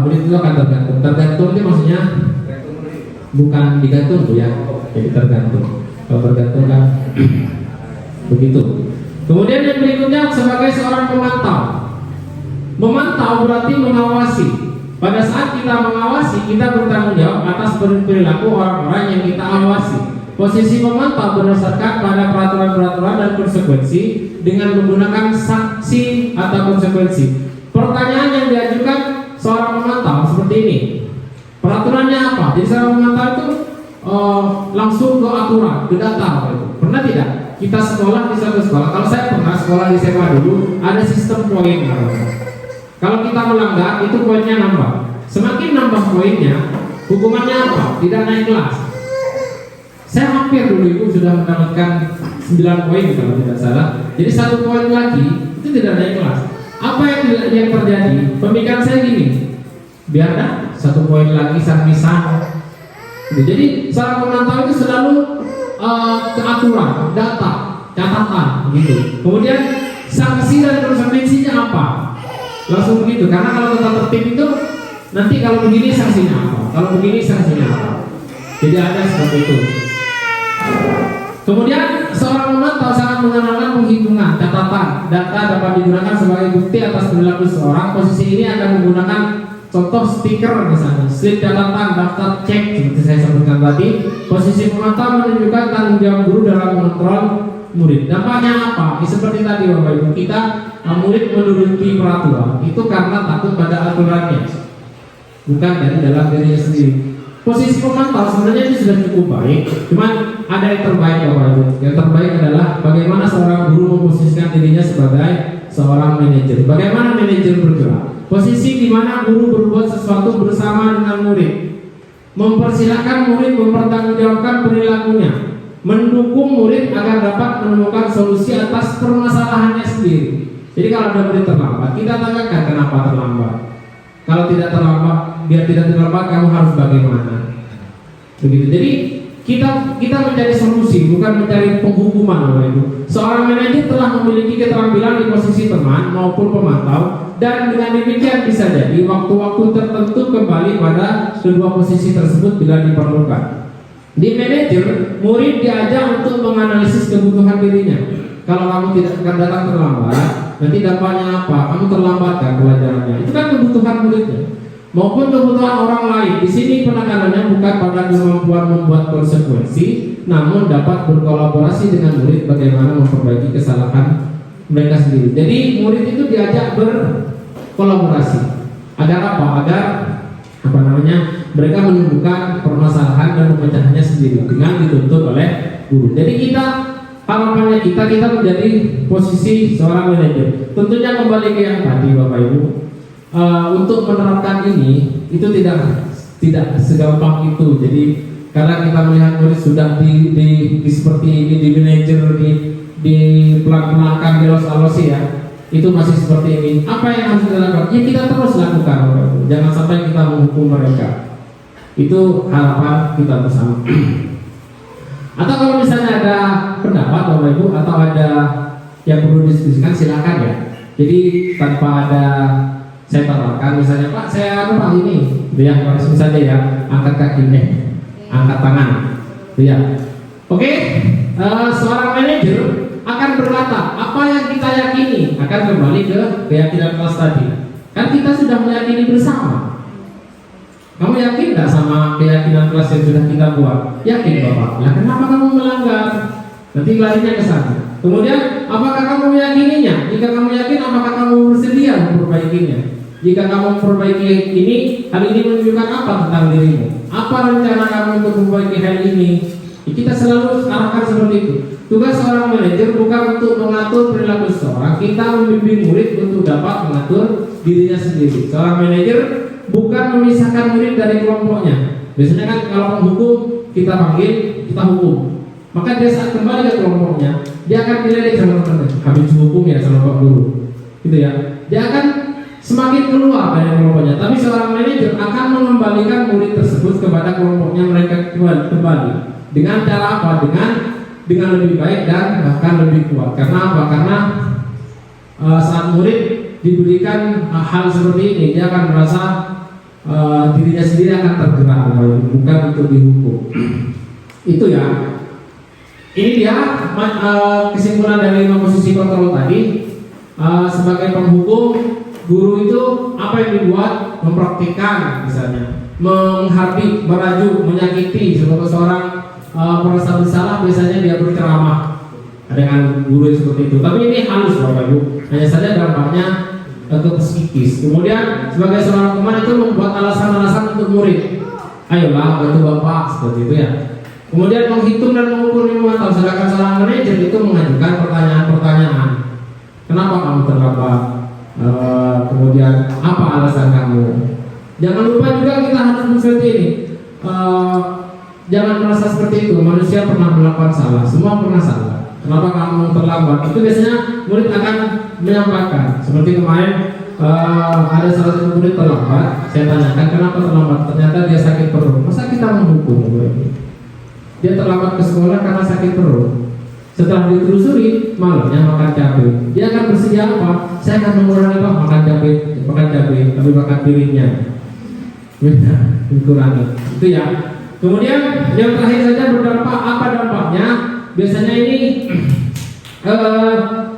murid itu akan tergantung. Tergantung itu maksudnya bukan digantung ya, jadi tergantung. Kalau bergantung kan begitu. Kemudian yang berikutnya sebagai seorang pemantau. Memantau berarti mengawasi. Pada saat kita mengawasi, kita bertanggung jawab atas perilaku orang-orang yang kita awasi. Posisi memantau berdasarkan pada peraturan-peraturan dan konsekuensi dengan menggunakan sanksi atau konsekuensi. Pertanyaan yang diajukan seorang pemantau seperti ini. Peraturannya apa? Jadi seorang pemantau itu langsung ke aturan, ke data. Pernah tidak? Kita sekolah di satu sekolah. Kalau saya pernah sekolah di SMA dulu, ada sistem poin. Kalau kita melanggar, itu poinnya nambah. Semakin nambah poinnya, hukumannya apa? Tidak naik kelas. Saya hampir dulu itu sudah mendapatkan 9 poin kalau tidak salah. Jadi 1 poin lagi itu tidak naik kelas. Apa yang terjadi? Pemikiran saya gini, biar dah 1 poin lagi sang-misang. Jadi seorang pemantau itu selalu keaturan, data, catatan, gitu. Kemudian sanksi dan konsekuensinya apa? Langsung begitu. Karena kalau tata tertib itu nanti kalau begini sanksinya apa, kalau begini sanksinya apa. Jadi ada seperti itu. Kemudian seorang pemantau sangat mengenalkan penghitungan, catatan, data dapat digunakan sebagai bukti atas perilaku seorang. Posisi ini akan menggunakan contoh stiker misalnya, slip catatan, daftar cek seperti saya sebutkan tadi. Posisi pemantau menunjukkan tanggung jawab guru dalam mengontrol murid. Dampaknya apa? Seperti tadi Bapak Ibu, kita murid menuruti peraturan itu karena takut pada aturannya, bukan dari dalam dirinya sendiri. Posisi pemantau sebenarnya itu sudah cukup baik, cuman ada yang terbaik Bapak Ibu. Yang terbaik adalah bagaimana seorang guru memposisikan dirinya sebagai seorang manajer. Bagaimana manajer bergerak? Posisi di mana guru berbuat sesuatu bersama dengan murid, mempersilahkan murid mempertanggungjawabkan perilakunya, mendukung murid agar dapat menemukan solusi atas permasalahannya sendiri. Jadi kalau ada murid terlambat, kita tanyakan kenapa terlambat. Kalau tidak terlambat, biar tidak terlambat kamu harus bagaimana. Begitu. Jadi kita mencari solusi, bukan mencari penghukuman Bapak Ibu. Seorang manajer telah memiliki keterampilan di posisi teman maupun pemantau, dan dengan demikian bisa jadi waktu-waktu tertentu kembali pada kedua posisi tersebut bila diperlukan. Di manajer, murid diajak untuk menganalisis kebutuhan dirinya. Kalau kamu tidak akan datang terlambat, nanti dampaknya apa? Kamu terlambatkan pelajarannya. Itu kan kebutuhan muridnya, maupun kebutuhan orang lain. Di sini penekanannya bukan pada kemampuan membuat konsekuensi, namun dapat berkolaborasi dengan murid bagaimana memperbaiki kesalahan mereka sendiri. Jadi murid itu diajak berkolaborasi. Agar apa? Agar mereka menemukan permasalahan dan memecahnya sendiri dengan dituntut oleh guru. Jadi harapannya kita menjadi posisi seorang manajer. Tentunya kembali ke yang tadi Bapak Ibu, untuk menerapkan ini itu tidak segampang itu. Jadi karena kita melihat murid sudah di seperti ini, di manajer, di pelan-pelankan, dilos-alosi ya, itu masih seperti ini. Apa yang harus kita lakukan? Ya kita terus lakukan, Bapak Ibu. Jangan sampai kita menghukum mereka. Itu harapan kita bersama. Atau kalau misalnya ada pendapat Bapak Ibu atau ada yang perlu diskusikan, silakan ya. Jadi tanpa ada saya tawarkan, misalnya Pak saya Pak ini, ya langsung saja ya, angkat kaki angkat tangan, ya. Oke, seorang manajer akan berkata apa yang kita yakini akan kembali ke keyakinan kelas tadi. Kan kita sudah meyakini bersama. Kamu yakin nggak sama keyakinan kelas yang sudah kita buat? Yakin Bapak. Nah, kenapa kamu melanggar? Nanti larinya ke sana. Kemudian, apakah kamu meyakininya? Jika kamu yakin, apakah kamu bersedia memperbaikinya? Jika kamu memperbaiki ini, hal ini menunjukkan apa tentang dirimu? Apa rencana kamu untuk memperbaiki hal ini? Kita selalu arahkan seperti itu. Tugas seorang manajer bukan untuk mengatur perilaku seseorang, kita membimbing murid untuk dapat mengatur dirinya sendiri. Seorang manajer bukan memisahkan murid dari kelompoknya. Biasanya kan kalau menghukum, kita panggil, kita hukum. Maka dia saat kembali ke kelompoknya, dia akan diledek sama teman-teman. Habis hukum ya sama Pak Guru, gitu ya. Dia akan semakin keluar dari kelompoknya. Tapi seorang manajer akan mengembalikan murid tersebut kepada kelompoknya mereka kembali. Dengan cara apa? Dengan lebih baik dan bahkan lebih kuat. Karena apa? Karena saat murid diberikan hal seperti ini, dia akan merasa dirinya sendiri akan tergerak, bukan untuk dihukum. Itu ya. Ini dia kesimpulan dari 5 posisi kontrol tadi. Sebagai penghukum, guru itu apa yang dibuat? Mempraktikkan, misalnya menghardik, merajuk, menyakiti seorang merasa bersalah, biasanya dia berceramah dengan guru yang seperti itu. Tapi ini halus Bapak Ibu, hanya saja dampaknya ke psikis. Kemudian sebagai seorang teman itu membuat alasan-alasan untuk murid. Ayolah bantu Bapak, seperti itu ya. Kemudian menghitung dan mengukur memantau. Sedangkan seorang manajer itu mengajukan pertanyaan-pertanyaan. Kenapa kamu terlambat? Kemudian apa alasan kamu? Jangan lupa juga kita harus seperti ini. Jangan merasa seperti itu. Manusia pernah melakukan salah. Semua pernah salah. Kenapa kamu terlambat? Itu biasanya murid akan menyampaikan. Seperti kemarin ada salah satu murid terlambat. Saya tanyakan kenapa terlambat. Ternyata dia sakit perut. Masa kita menghukum murid? Dia terlambat ke sekolah karena sakit perut. Setelah ditelusuri, malamnya makan cabai. Dia akan bersedia apa? Saya akan mengurangi Pak makan cabai, tapi makan piringnya. Dikurangi. Itu ya. Kemudian yang terakhir saja berdampak, apa dampaknya? Biasanya ini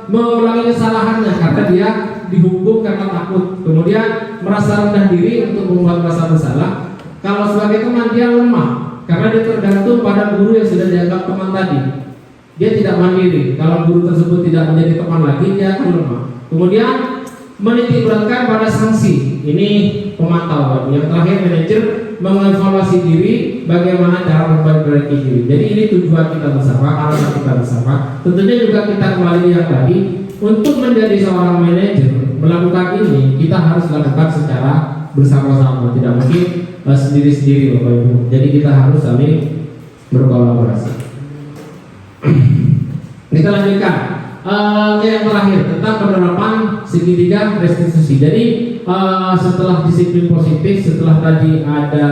mengulangi kesalahannya karena dia dihukum karena takut. Kemudian merasa rendah diri untuk membuat merasa bersalah. Kalau sebagai teman dia lemah karena dia tergantung pada guru yang sudah dianggap teman tadi. Dia tidak mandiri. Kalau guru tersebut tidak menjadi teman lagi, dia akan lemah. Kemudian menitikberatkan pada sanksi. Ini pemantauan. Yang terakhir manajer mengevaluasi diri, bagaimana cara memperbaiki diri. Jadi ini tujuan kita bersama, alasan kita bersama. Tentunya juga kita kembali yang tadi, untuk menjadi seorang manajer melakukan ini kita harus lakukan secara bersama-sama, tidak mungkin sendiri-sendiri Bapak Ibu. Jadi kita harus saling berkolaborasi. Kita lanjutkan yang terakhir tentang penerapan segitiga restitusi. Jadi setelah disiplin positif, setelah tadi ada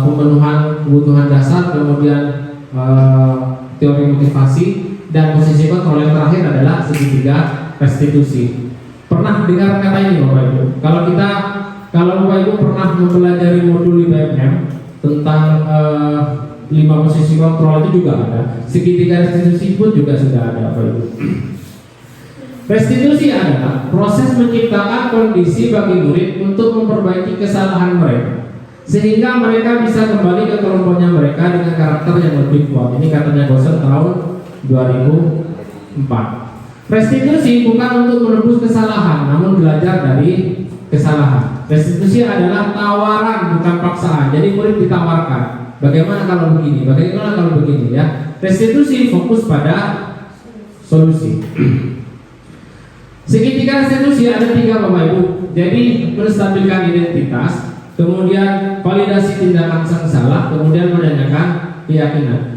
pemenuhan kebutuhan dasar, kemudian teori motivasi dan posisi kontrol, yang terakhir adalah segitiga restitusi. Pernah dengar kata ini Bapak Ibu? Kalau Bapak Ibu pernah mempelajari modul 5MM tentang 5 posisi kontrol, itu juga ada. Segitiga restitusi pun juga sudah ada Bapak Ibu. Restitusi adalah proses menciptakan kondisi bagi murid untuk memperbaiki kesalahan mereka, sehingga mereka bisa kembali ke kelompoknya mereka dengan karakter yang lebih kuat. Ini katanya Bosen tahun 2004. Restitusi bukan untuk menebus kesalahan, namun belajar dari kesalahan. Restitusi adalah tawaran, bukan paksaan. Jadi murid ditawarkan, bagaimana kalau begini, bagaimana kalau begini, ya. Restitusi fokus pada solusi. Segitiga restitusi ada 3, Bapak Ibu. Jadi menstabilkan identitas, kemudian validasi tindakan sang salah, kemudian menanyakan keyakinan.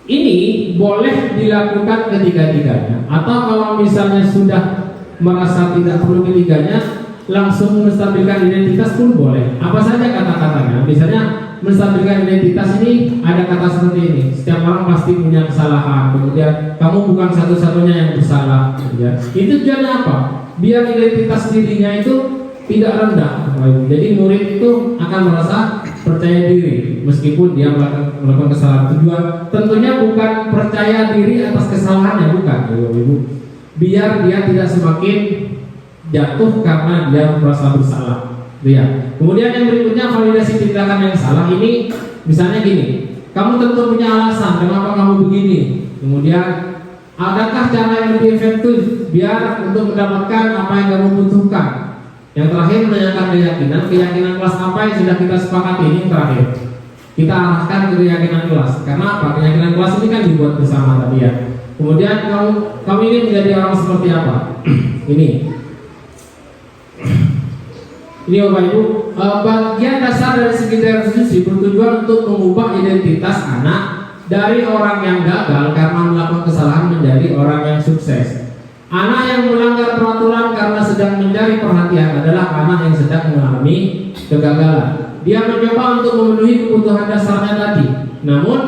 Ini boleh dilakukan ketiga-tiganya, atau kalau misalnya sudah merasa tidak perlu ketiganya, langsung menstabilkan identitas pun boleh. Apa saja kata-katanya? Misalnya menstabilkan identitas ini ada kata seperti ini: setiap orang pasti punya kesalahan, kemudian kamu bukan satu-satunya yang bersalah, ya. Itu tujuannya apa? Biar identitas dirinya itu tidak rendah. Jadi murid itu akan merasa percaya diri meskipun dia melakukan kesalahan. Tujuan tentunya bukan percaya diri atas kesalahannya, bukan, Ibu. Biar dia tidak semakin jatuh karena dia merasa bersalah. Ya. Kemudian yang berikutnya validasi tindakan yang salah. Ini misalnya gini, kamu tentu punya alasan kenapa kamu begini. Kemudian adakah cara yang lebih efektif biar untuk mendapatkan apa yang kamu butuhkan? Yang terakhir menanyakan keyakinan kelas apa yang sudah kita sepakati. Ini yang terakhir. Kita arahkan ke keyakinan kelas. Karena apa? Keyakinan kelas ini kan dibuat bersama tadi, ya. Kemudian kamu ini menjadi orang seperti apa? Ini Bapak Ibu, bagian dasar dari segitiga restitusi bertujuan untuk mengubah identitas anak dari orang yang gagal karena melakukan kesalahan menjadi orang yang sukses. Anak yang melanggar peraturan karena sedang mencari perhatian adalah anak yang sedang mengalami kegagalan. Dia mencoba untuk memenuhi kebutuhan dasarnya tadi. Namun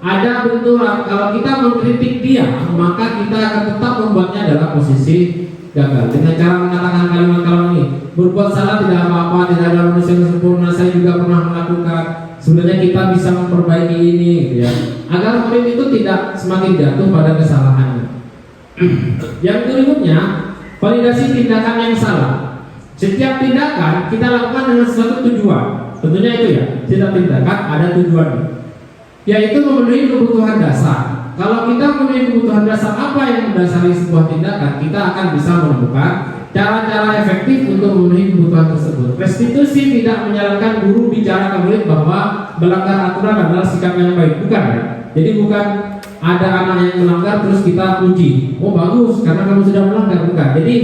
ada benturan. Kalau kita mengkritik dia, maka kita akan tetap membuatnya dalam posisi gagal. Dengan cara mengatakan kalimat-kalimat ini: berbuat salah tidak apa-apa, tidak ada manusia yang sempurna, saya juga pernah melakukan. Sebenarnya kita bisa memperbaiki ini, gitu ya. Agar murid itu tidak semakin jatuh pada kesalahannya. Yang berikutnya, validasi tindakan yang salah. Setiap tindakan kita lakukan dengan suatu tujuan. Tentunya itu, ya. Setiap tindakan ada tujuannya, yaitu memenuhi kebutuhan dasar. Kalau kita memenuhi kebutuhan dasar apa yang mendasari sebuah tindakan, kita akan bisa menemukan cara-cara efektif untuk memenuhi kebutuhan tersebut. Restitusi tidak menyarankan guru bicara ke murid bahwa melanggar aturan adalah sikap yang baik, bukan, ya. Jadi bukan ada anak yang melanggar terus kita puji, oh bagus karena kamu sudah melanggar, bukan. Jadi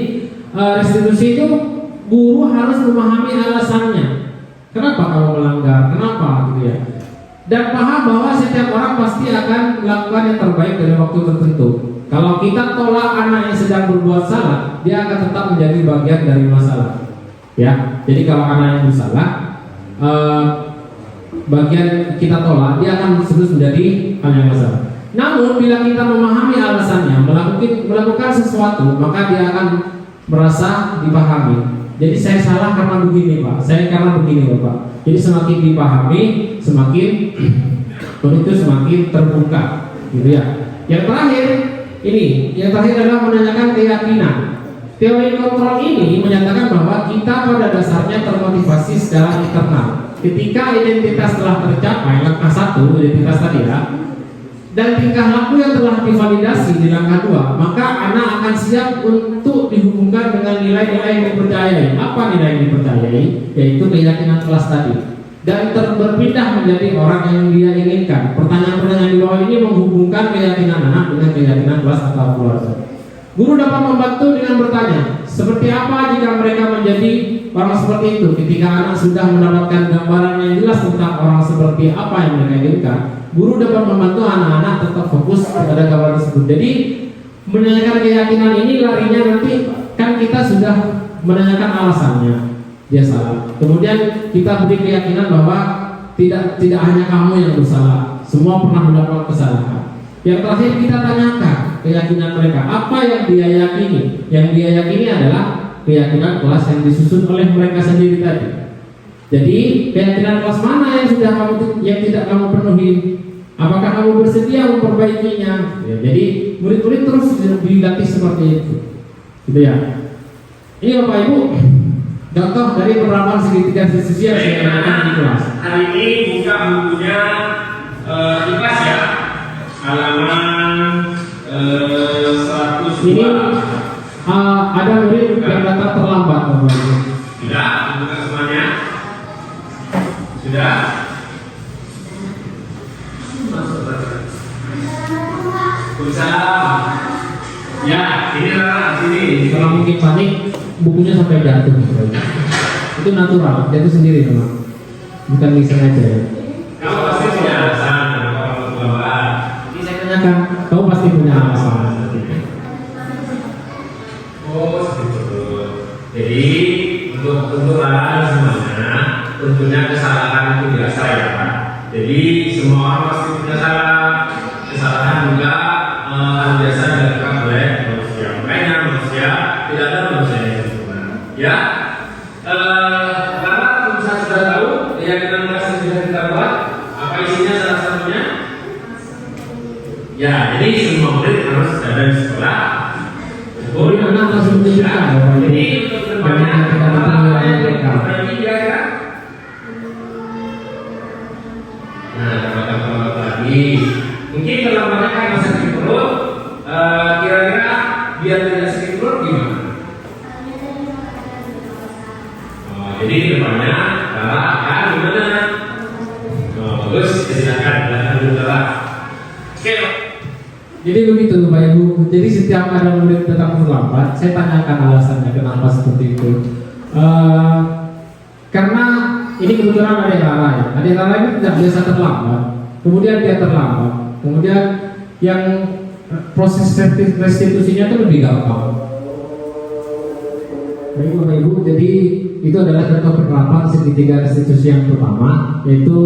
restitusi itu guru harus memahami alasannya, kenapa kamu melanggar, kenapa, gitu ya. Dan paham bahwa setiap orang pasti akan melakukan yang terbaik dari waktu tertentu. Kalau kita tolak anak yang sedang berbuat salah, dia akan tetap menjadi bagian dari masalah, ya. Jadi kalau anak yang bersalah, bagian kita tolak, dia akan terus menjadi hal yang masalah. Namun bila kita memahami alasannya, melakukan sesuatu, maka dia akan merasa dipahami. Jadi saya salah karena begini, Pak. Saya karena begini, Bapak. Jadi semakin dipahami, semakin itu semakin terbuka, gitu ya. Yang terakhir adalah menanyakan keyakinan. Teori kontrol ini menyatakan bahwa kita pada dasarnya termotivasi secara internal. Ketika identitas telah tercapai, langkah 1 identitas tadi, ya, dan tingkah laku yang telah divalidasi di langkah 2, maka anak akan siap untuk dihubungkan dengan nilai-nilai yang dipercayai. Apa nilai yang dipercayai? Yaitu keyakinan kelas tadi, dan berpindah menjadi orang yang dia inginkan. Pertanyaan-pertanyaan di bawah ini menghubungkan keyakinan anak dengan keyakinan kelas atau keluarga. Guru dapat membantu dengan bertanya, seperti apa jika mereka menjadi orang seperti itu? Ketika anak sudah mendapatkan gambaran yang jelas tentang orang seperti apa yang mereka inginkan, guru dapat membantu anak-anak tetap fokus pada gambaran tersebut. Jadi menanyakan keyakinan ini larinya nanti kan kita sudah menanyakan alasannya, dia salah. Kemudian kita beri keyakinan bahwa tidak hanya kamu yang bersalah, semua pernah melakukan kesalahan. Yang terakhir kita tanyakan keyakinan mereka, apa yang dia yakini. Yang dia yakini adalah keyakinan kelas yang disusun oleh mereka sendiri tadi. Jadi keyakinan kelas mana yang tidak kamu penuhi? Apakah kamu bersedia memperbaikinya? Ya, jadi murid-murid terus dilatih seperti itu, gitu ya. Ini Bapak Ibu, contoh dari penerapan segitiga restitusi yang saya gunakan di kelas. Hari ini buka bukunya IPAS, ya, halaman 102. Ada murid yang datang terlambat Bapak Ibu. Sudah, buka semuanya. Sudah. Waalaikumsalam. Ya, ini Rara, sini. Kalau mungkin panik, bukunya sampai jatuh Bapak Ibu. Itu natural, jatuh sendiri memang. Bukan disengaja ya. Kamu pasti punya alasan kalau terlambat. Ini saya tanyakan, kamu pasti punya alasan. Oh, seperti itu. Jadi untuk Rara semuanya, tentunya kesalahan itu biasa ya Pak. Jadi semua orang pasti punya kesalahan juga biasa dilakukan oleh manusia. Makanya manusia tidak ada manusia yang sempurna. Ya, Rara sudah tahu yang kita sudah kita buat apa isinya salah satunya. Ya, jadi semua murid harus ada di sekolah. Jadi anak harus menunjukkan Bapak Ibu. Jadi untuk kedepannya kita mereka. datang Nah, tambah lagi. Mungkin kalau mereka kan masih sakit perut, kira-kira biar tidak sakit perut gimana? Oh, jadi kedepannya Rara akan gimana? Oh, bagus, silakan dulu Rara. Oke. Jadi begitu Bapak Ibu. Jadi setiap ada murid datang terlambat, saya tanyakan alasannya kenapa seperti itu. Karena ini kebetulan adik Rara ya. Adik Rara ini tidak biasa terlambat. Kemudian dia terlambat. Kemudian yang proses restitusinya itu lebih gampang. Baik Bapak Ibu, jadi itu adalah contoh penerapan segitiga restitusi yang pertama, yaitu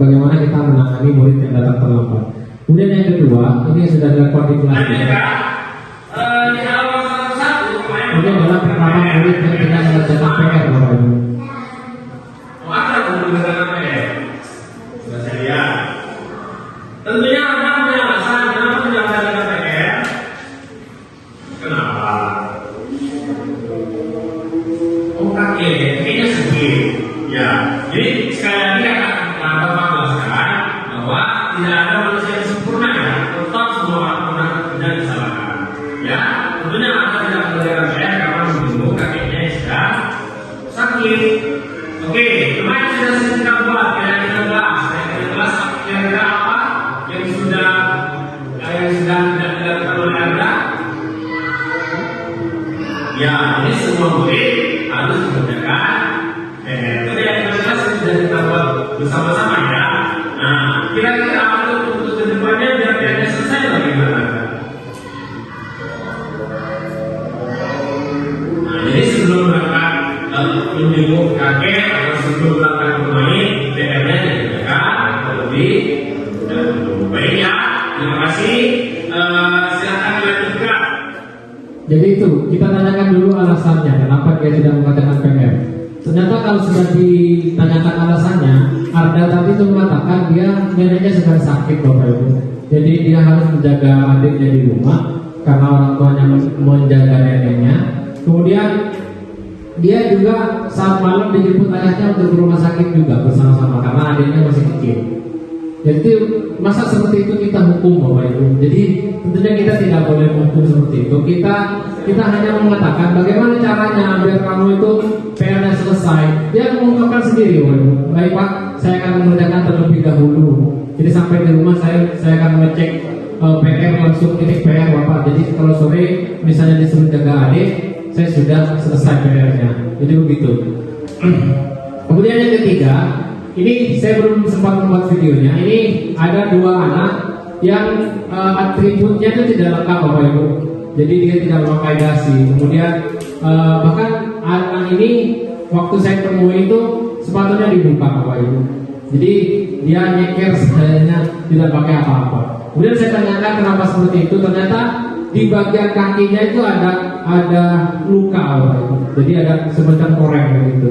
bagaimana kita menangani murid yang datang terlambat. Kemudian yang kedua, ini sudah dilakukan di kelas. Kemudian adalah penerapan murid yang tidak mengerjakan PR Bapak Ibu. Tentunya ada punya alasan kenapa tidak ada PR. Kenapa? Oh kayaknya sedih. Ya, jadi sekali lagi akan Bapak jelaskan bahwa tidak ada manusia yang sempurna ya. Tetap semua orang pernah punya kesalahan. Ya, tentunya ada tidak mengerjakan PR karena menunggu kakeknya yang sedang sakit. Oke, kemarin sudah kita buat, kita bahas, kira-kira apa yang sudah tidak dilakukan oleh Anda? Ya, ini semua murid harus mengerjakan PR. Itu yang jelas sudah kita buat bersama-sama ya. Nah, kira-kira apa untuk kedepannya biar PR-nya selesai bagaimana? Nah, jadi sebelum melakukan menjenguk kakek atau sebelum melakukan bermain, PR-nya dikerjakan terlebih dahulu. Baik ya, terima kasih. Silakan dilanjutkan. Jadi itu, kita tanyakan dulu alasannya kenapa dia tidak mengatakan PR. Ternyata kalau sudah ditanyakan alasannya, Arda tadi itu mengatakan dia neneknya sedang sakit Bapak Ibu. Jadi dia harus menjaga adiknya di rumah karena orang tuanya menjaga neneknya. Kemudian dia juga saat malam dijemput ayahnya untuk ke rumah sakit juga bersama-sama karena adiknya masih kecil. Jadi masa seperti itu kita hukum Bapak Ibu. Jadi tentunya kita tidak boleh menghukum seperti itu. Kita hanya mengatakan bagaimana caranya biar kamu itu PR-nya selesai. Dia mengungkapkan sendiri Bapak Ibu. Baik Pak, saya akan mengerjakan terlebih dahulu. Jadi sampai di rumah saya akan mengecek PR langsung titik PR Bapak. Jadi kalau sore misalnya disuruh jaga adik, saya sudah selesai PR-nya. Jadi begitu. Kemudian yang ketiga, ini saya belum sempat membuat videonya. Ini ada dua anak yang atributnya itu tidak lengkap Bapak Ibu. Jadi dia tidak memakai dasi. Kemudian bahkan anak ini waktu saya temui itu sepatunya dibuka Bapak Ibu. Jadi dia nyeker sebenarnya tidak pakai apa-apa. Kemudian saya tanyakan kenapa seperti itu. Ternyata di bagian kakinya itu ada luka Bapak Ibu. Jadi ada semacam koreng begitu.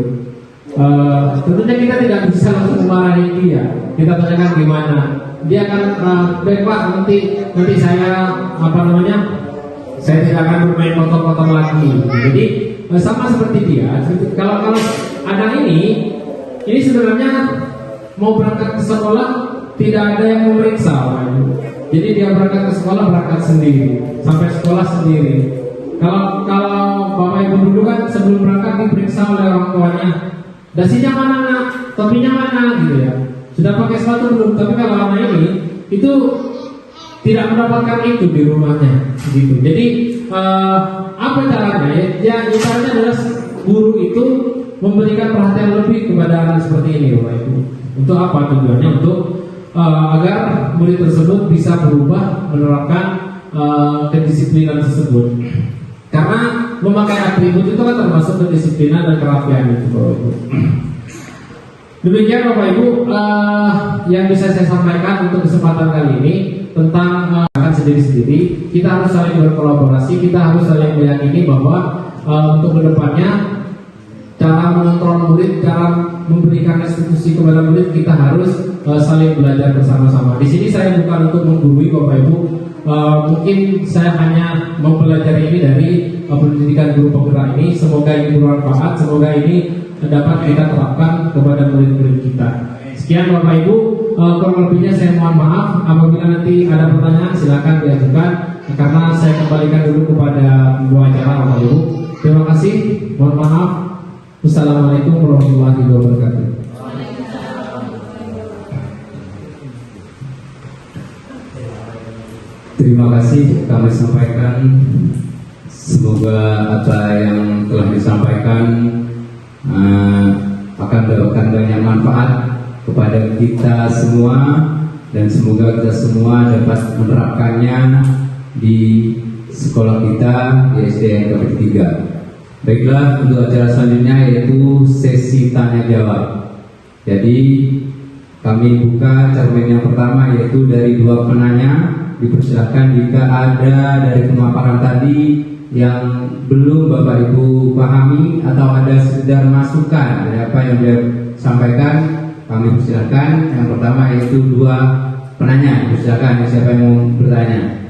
Tentunya kita tidak bisa langsung memarahi dia. Kita tanyakan gimana. Dia akan baik Pak, nanti saya saya tidak akan bermain kotor-kotor lagi. Jadi sama seperti dia. Kalau anak ini sebenarnya mau berangkat ke sekolah tidak ada yang memeriksa Bapak Ibu. Jadi dia berangkat ke sekolah berangkat sendiri, sampai sekolah sendiri. Kalau Ibu dulu kan sebelum berangkat diperiksa oleh orang tuanya. Dasinya mana nak? Topinya mana? Gitu ya. Sudah pakai sepatu belum? Tapi kalau anak ini itu tidak mendapatkan itu di rumahnya, gitu. Jadi apa caranya? Ya caranya adalah guru itu memberikan perhatian lebih kepada anak seperti ini, Bapak Ibu. Untuk apa tujuannya? Untuk agar murid tersebut bisa berubah menerapkan kedisiplinan tersebut. Karena memakai atribut itu kan termasuk kedisiplinan dan kerapian itu, Bapak Ibu. Demikian Bapak Ibu yang bisa saya sampaikan untuk kesempatan kali ini tentang sendiri-sendiri. Kita harus saling berkolaborasi, kita harus saling meyakini bahwa untuk kedepannya cara mengontrol murid, cara memberikan restitusi kepada murid, kita harus saling belajar bersama-sama. Di sini saya bukan untuk menggurui Bapak Ibu. Mungkin saya hanya mempelajari ini dari pendidikan guru penggerak ini. Semoga ini bermanfaat, semoga ini dapat kita terapkan kepada murid-murid kita. Sekian Bapak Ibu, kurang lebihnya saya mohon maaf. Apabila nanti ada pertanyaan silakan diajukan, karena saya kembalikan dulu kepada pembawa acara Bapak Ibu. Terima kasih, mohon maaf. Wassalamualaikum warahmatullahi wabarakatuh. Terima kasih kami sampaikan. Semoga apa yang telah disampaikan akan mendapatkan banyak manfaat kepada kita semua, dan semoga kita semua dapat menerapkannya di sekolah kita di SDN KPD 3. Baiklah, untuk acara selanjutnya yaitu sesi tanya jawab. Jadi kami buka cermin yang pertama, yaitu dari dua penanya. Dipersilakan jika ada dari pemaparan tadi yang belum Bapak Ibu pahami atau ada sekedar masukan dari apa yang dia sampaikan, kami persilakan. Yang pertama yaitu dua penanya. Persilakan siapa yang mau bertanya.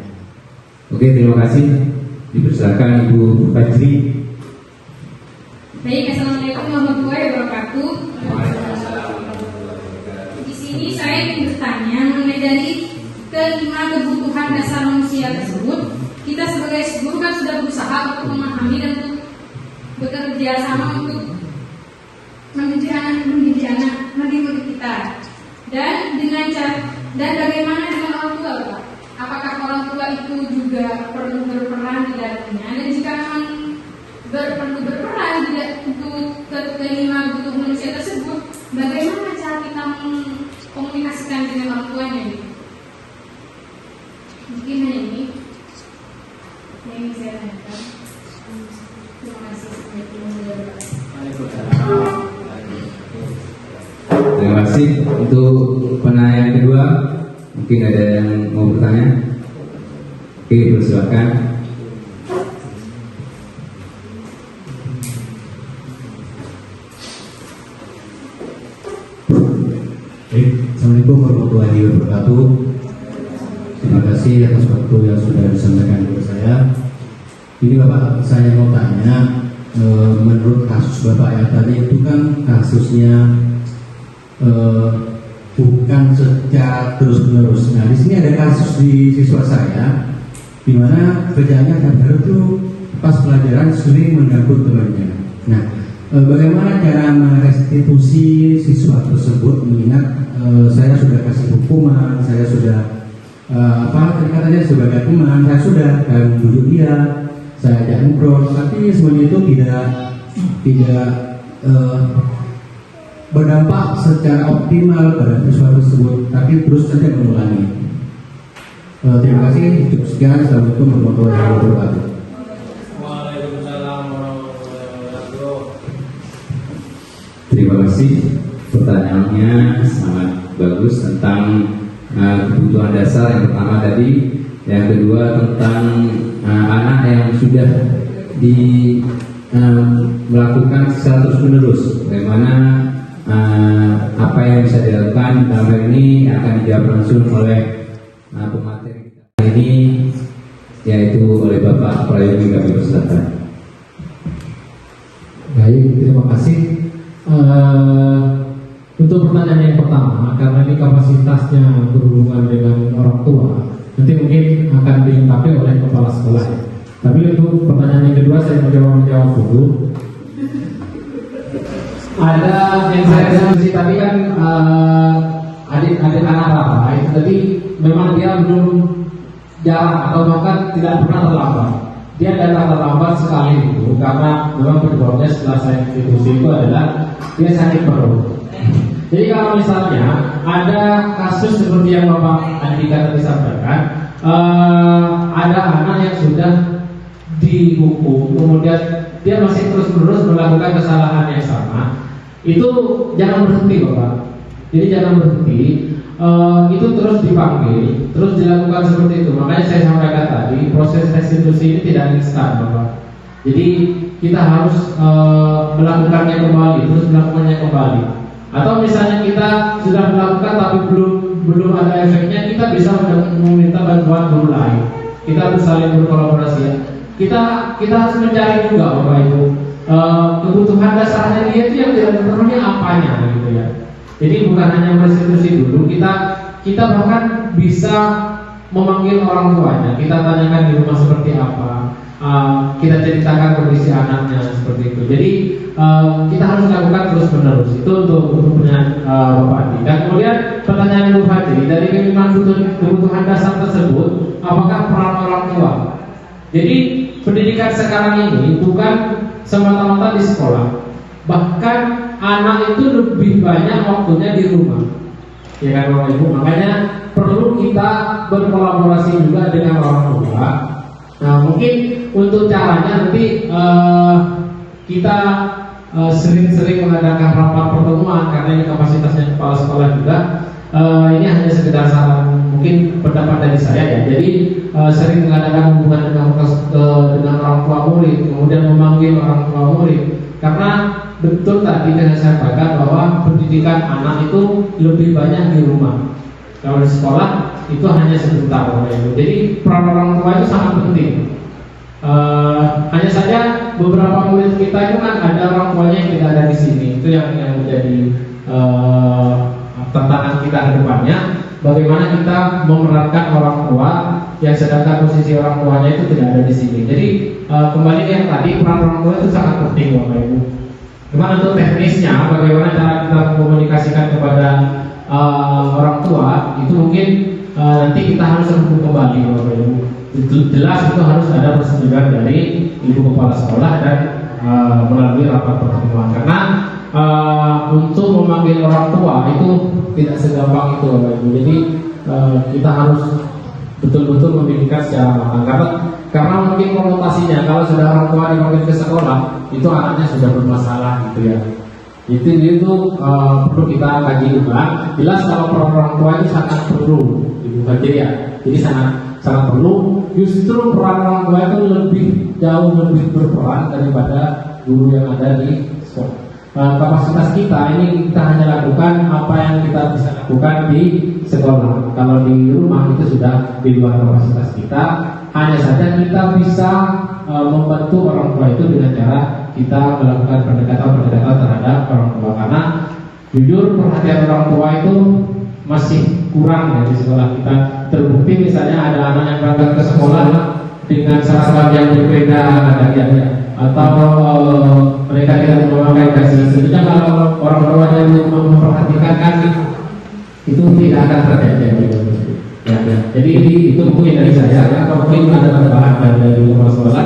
Oke, terima kasih. Dipersilakan Ibu Fajri. Baik, assalamualaikum warahmatullahi wabarakatuh. Di sini saya ingin bertanya mengenai dari kelima kebutuhan dasar manusia tersebut. Kita sebagai guru kan sudah berusaha untuk memahami dan untuk bekerja sama untuk mendidik murid kita. Dan bagaimana dengan orang tua, Pak? Apakah orang tua itu juga perlu berperan di dalamnya? Dan jika memang perlu berperan untuk kelima kebutuhan manusia tersebut, bagaimana cara kita mengkomunikasikan dengan orang tuanya? Mungkin hanya ini yang ingin saya tanyakan. Terima kasih. Terima kasih. Untuk penanya kedua, mungkin ada yang mau bertanya. Oke, persilakan. Assalamualaikum warahmatullahi wabarakatuh. Terima kasih atas waktu yang sudah disampaikan kepada saya. Ini Bapak, saya mau tanya, menurut kasus Bapak yang tadi itu kan kasusnya bukan secara terus-menerus. Nah, di sini ada kasus di siswa saya, di mana kerjaannya baru itu pas pelajaran sering mengganggu temannya. Nah, bagaimana cara merestitusi siswa tersebut, mengingat saya sudah kasih hukuman, saya sudah katanya sebagai teman, saya sudah membujuk dia, saya ajak ngobrol, tapi semuanya itu tidak berdampak secara optimal pada siswa tersebut, tapi terus saja mengulangi. Terima kasih. Cukup sekian. Assalamualaikum warahmatullahi wabarakatuh. Terima kasih. Pertanyaannya sangat bagus tentang kebutuhan dasar yang pertama tadi, yang kedua tentang anak yang sudah melakukan secara terus-menerus, bagaimana apa yang bisa dilakukan. Dalam hal ini akan dijawab langsung oleh pemateri kita ini, yaitu oleh Bapak Prayogi. Kami persilakan. Baik, terima kasih. Untuk pertanyaan yang pertama, karena ini kapasitasnya berhubungan dengan orang tua, nanti mungkin akan dilengkapi oleh kepala sekolah. Tapi untuk pertanyaan yang kedua saya menjawab dulu. Ada yang saya diskusi tadi kan adik-adik anak apa itu tadi memang dia belum jarang atau bahkan tidak pernah terlambat. Dia datang terlambat sekali itu karena memang penyebabnya setelah saya diskusi itu adalah dia sakit perut. Jadi kalau misalnya ada kasus seperti yang Bapak Andika tadi sampaikan, ada anak yang sudah dihukum, kemudian dia masih terus-menerus melakukan kesalahan yang sama, itu jangan berhenti Bapak. Jadi jangan berhenti, itu terus dipanggil, terus dilakukan seperti itu. Makanya saya sampaikan tadi, proses restitusi ini tidak instan Bapak. Jadi kita harus melakukannya kembali, terus melakukannya kembali. Atau misalnya kita sudah melakukan tapi belum ada efeknya, kita bisa meminta bantuan guru lain. Kita harus saling berkolaborasi ya. Kita harus mencari juga Bapak Ibu kebutuhan dasarnya dia itu yang tidak terpenuhi apanya gitu ya. Jadi bukan hanya restitusi dulu, kita bahkan bisa memanggil orang tuanya. Kita tanyakan di rumah seperti apa, kita ceritakan kondisi anaknya seperti itu. Jadi kita harus lakukan terus menerus. Itu untuk pertanyaan Bapak Andi. Dan kemudian pertanyaan Ibu Fadli, dari kebutuhan dasar tersebut, apakah peran orang tua? Jadi pendidikan sekarang ini bukan semata-mata di sekolah, bahkan anak itu lebih banyak waktunya di rumah, ya kan Bapak Ibu. Makanya perlu kita berkolaborasi juga dengan orang tua. Nah mungkin untuk caranya nanti kita sering-sering mengadakan rapat pertemuan, karena ini kapasitasnya kepala sekolah juga. Ini hanya sekedar saran, mungkin pendapat dari saya ya. Jadi sering mengadakan hubungan dengan orang tua murid, kemudian memanggil orang tua murid, karena betul tadi yang saya sampaikan bahwa pendidikan anak itu lebih banyak di rumah. Kalau di sekolah itu hanya sebentar. Jadi peran orang tua itu sangat penting. Hanya saja beberapa murid kita itu kan ada orang tuanya yang tidak ada di sini. Itu yang menjadi tantangan kita ke depannya. Bagaimana kita memerankan orang tua yang sedangkan posisi orang tuanya itu tidak ada di sini. Jadi kembali ke yang tadi, peran orang tua itu sangat penting Bapak Ibu. Gimana untuk teknisnya, bagaimana cara kita komunikasikan kepada orang tua, itu mungkin nanti kita harus review kembali Bapak Ibu. Itu jelas itu harus ada persetujuan dari Ibu Kepala Sekolah dan melalui rapat pertemuan. Karena untuk memanggil orang tua itu tidak segampang itu Bapak Ibu. Jadi kita harus betul-betul memikirkan secara matang. Karena mungkin konotasinya kalau sudah orang tua dipanggil ke sekolah, itu anaknya sudah bermasalah gitu ya. Itu perlu kita kaji ulang. Jelas kalau peran orang tua itu sangat perlu Ibu Fadli ya. Jadi sangat perlu. Justru peran orang tua itu jauh lebih berperan daripada guru yang ada di sekolah. Kapasitas kita ini kita hanya lakukan apa yang kita bisa lakukan di sekolah. Kalau di rumah itu sudah di luar kapasitas kita. Hanya saja kita bisa membantu orang tua itu dengan cara kita melakukan pendekatan terhadap orang tua. Karena jujur perhatian orang tua itu masih kurang ya di sekolah kita. Terbukti misalnya ada anak yang berangkat ke sekolah dengan seragam yang berbeda bagiannya, atau mereka tidak memakai dasi. Tentunya kalau orang tuanya memperhatikan kan itu tidak akan terjadi. Ya. Jadi itu mungkin dari saya. Kalau mungkin ada tambahan dari kepala sekolah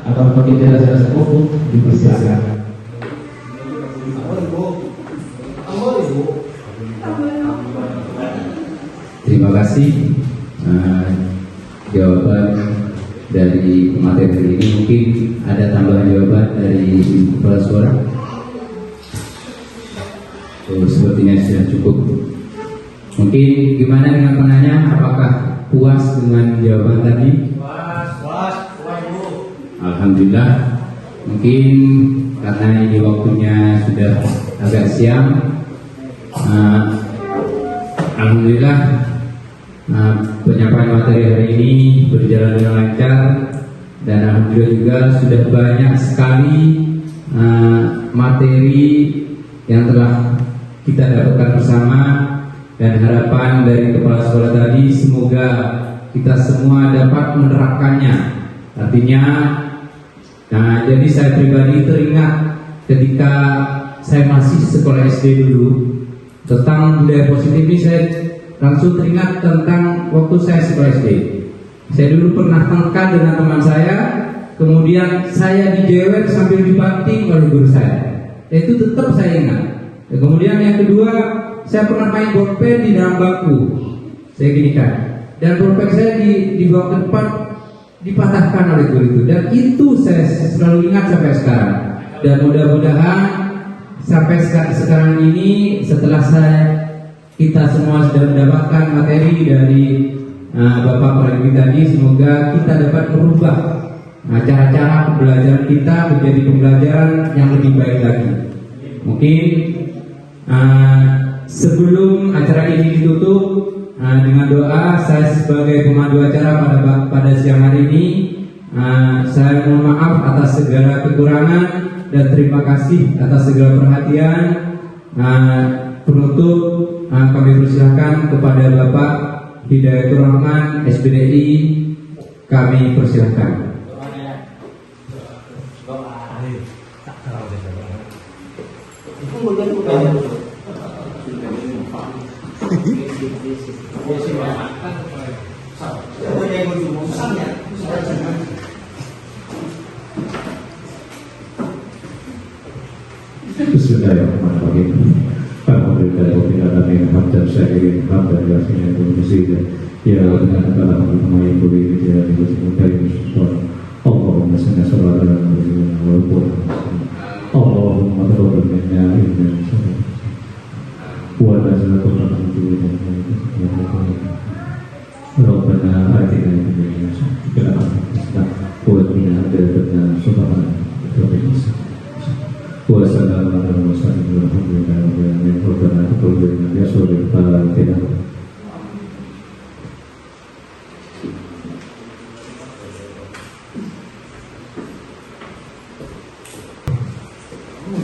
atau mungkin tidak saya sebut, dipersilakan. Terima kasih jawaban dari pemateri hari ini. Mungkin ada tambahan jawaban dari Ibu Kepala Sekolah. Sepertinya sudah cukup. Mungkin gimana dengan penanya? Apakah puas dengan jawaban tadi? Puas Bu. Alhamdulillah. Mungkin karena ini waktunya sudah agak siang. Alhamdulillah penyampaian materi hari ini berjalan dengan lancar, dan alhamdulillah juga sudah banyak sekali materi yang telah kita dapatkan bersama. Dan harapan dari kepala sekolah tadi, semoga kita semua dapat menerapkannya Artinya, nah jadi saya pribadi teringat ketika saya masih sekolah SD dulu tentang budaya positif ini, saya langsung teringat tentang waktu saya sekolah SD. Saya dulu pernah tengkar dengan teman saya, kemudian saya dijewet sambil dibanting oleh guru saya. Itu tetap saya ingat. Dan kemudian yang kedua, saya pernah main bolpen di dalam bangku. Saya ginikan, dan bolpen saya dibawa ke depan, dipatahkan oleh guru itu. Dan itu saya selalu ingat sampai sekarang. Dan mudah-mudahan sampai sekarang ini, setelah kita semua sudah mendapatkan materi dari Bapak Pradik tadi, semoga kita dapat merubah cara-cara pembelajaran kita menjadi pembelajaran yang lebih baik lagi. Mungkin sebelum acara ini ditutup dengan doa, saya sebagai pemandu acara pada siang hari ini, saya mohon maaf atas segala kekurangan dan terima kasih atas segala perhatian. Penutup, kami persilahkan kepada Bapak Hidayatul Rahman SPDI, kami persilahkan. Bismillahirrahmanirrahim. Alhamdulillahirrahmanirrahim. Hamdan syakirin, hamdan yasmin, hamdan ya Allah ta'ala ma'i buri ya Allahumma salli ala Muhammad wa ala Allahumma taqabbal minna innaka wa nazalatu Rabbana atina fid dunya hasanah wa qina adzaban subhanaka wa salamun ala mursalin walhamdulillahi rabbil alamin. Rabbana taqabbal minna ya Fatihah.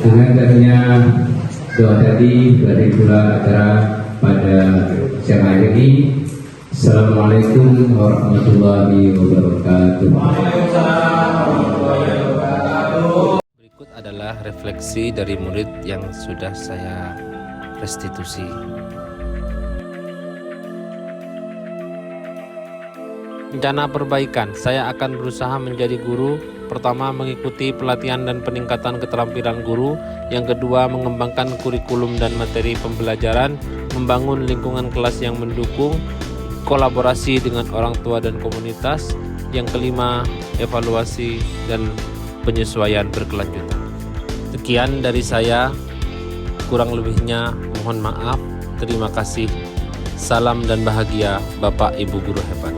Dengan adanya doa tadi, berakhir pula acara pada siang hari ini. Assalamualaikum warahmatullahi wabarakatuh. Berikut adalah refleksi dari murid yang sudah saya restitusi. Rencana perbaikan, saya akan berusaha menjadi guru. Pertama, mengikuti pelatihan dan peningkatan keterampilan guru. Yang kedua, mengembangkan kurikulum dan materi pembelajaran, membangun lingkungan kelas yang mendukung, kolaborasi dengan orang tua dan komunitas. Yang kelima, evaluasi dan penyesuaian berkelanjutan. Sekian dari saya, kurang lebihnya mohon maaf. Terima kasih. Salam dan bahagia Bapak Ibu guru hebat.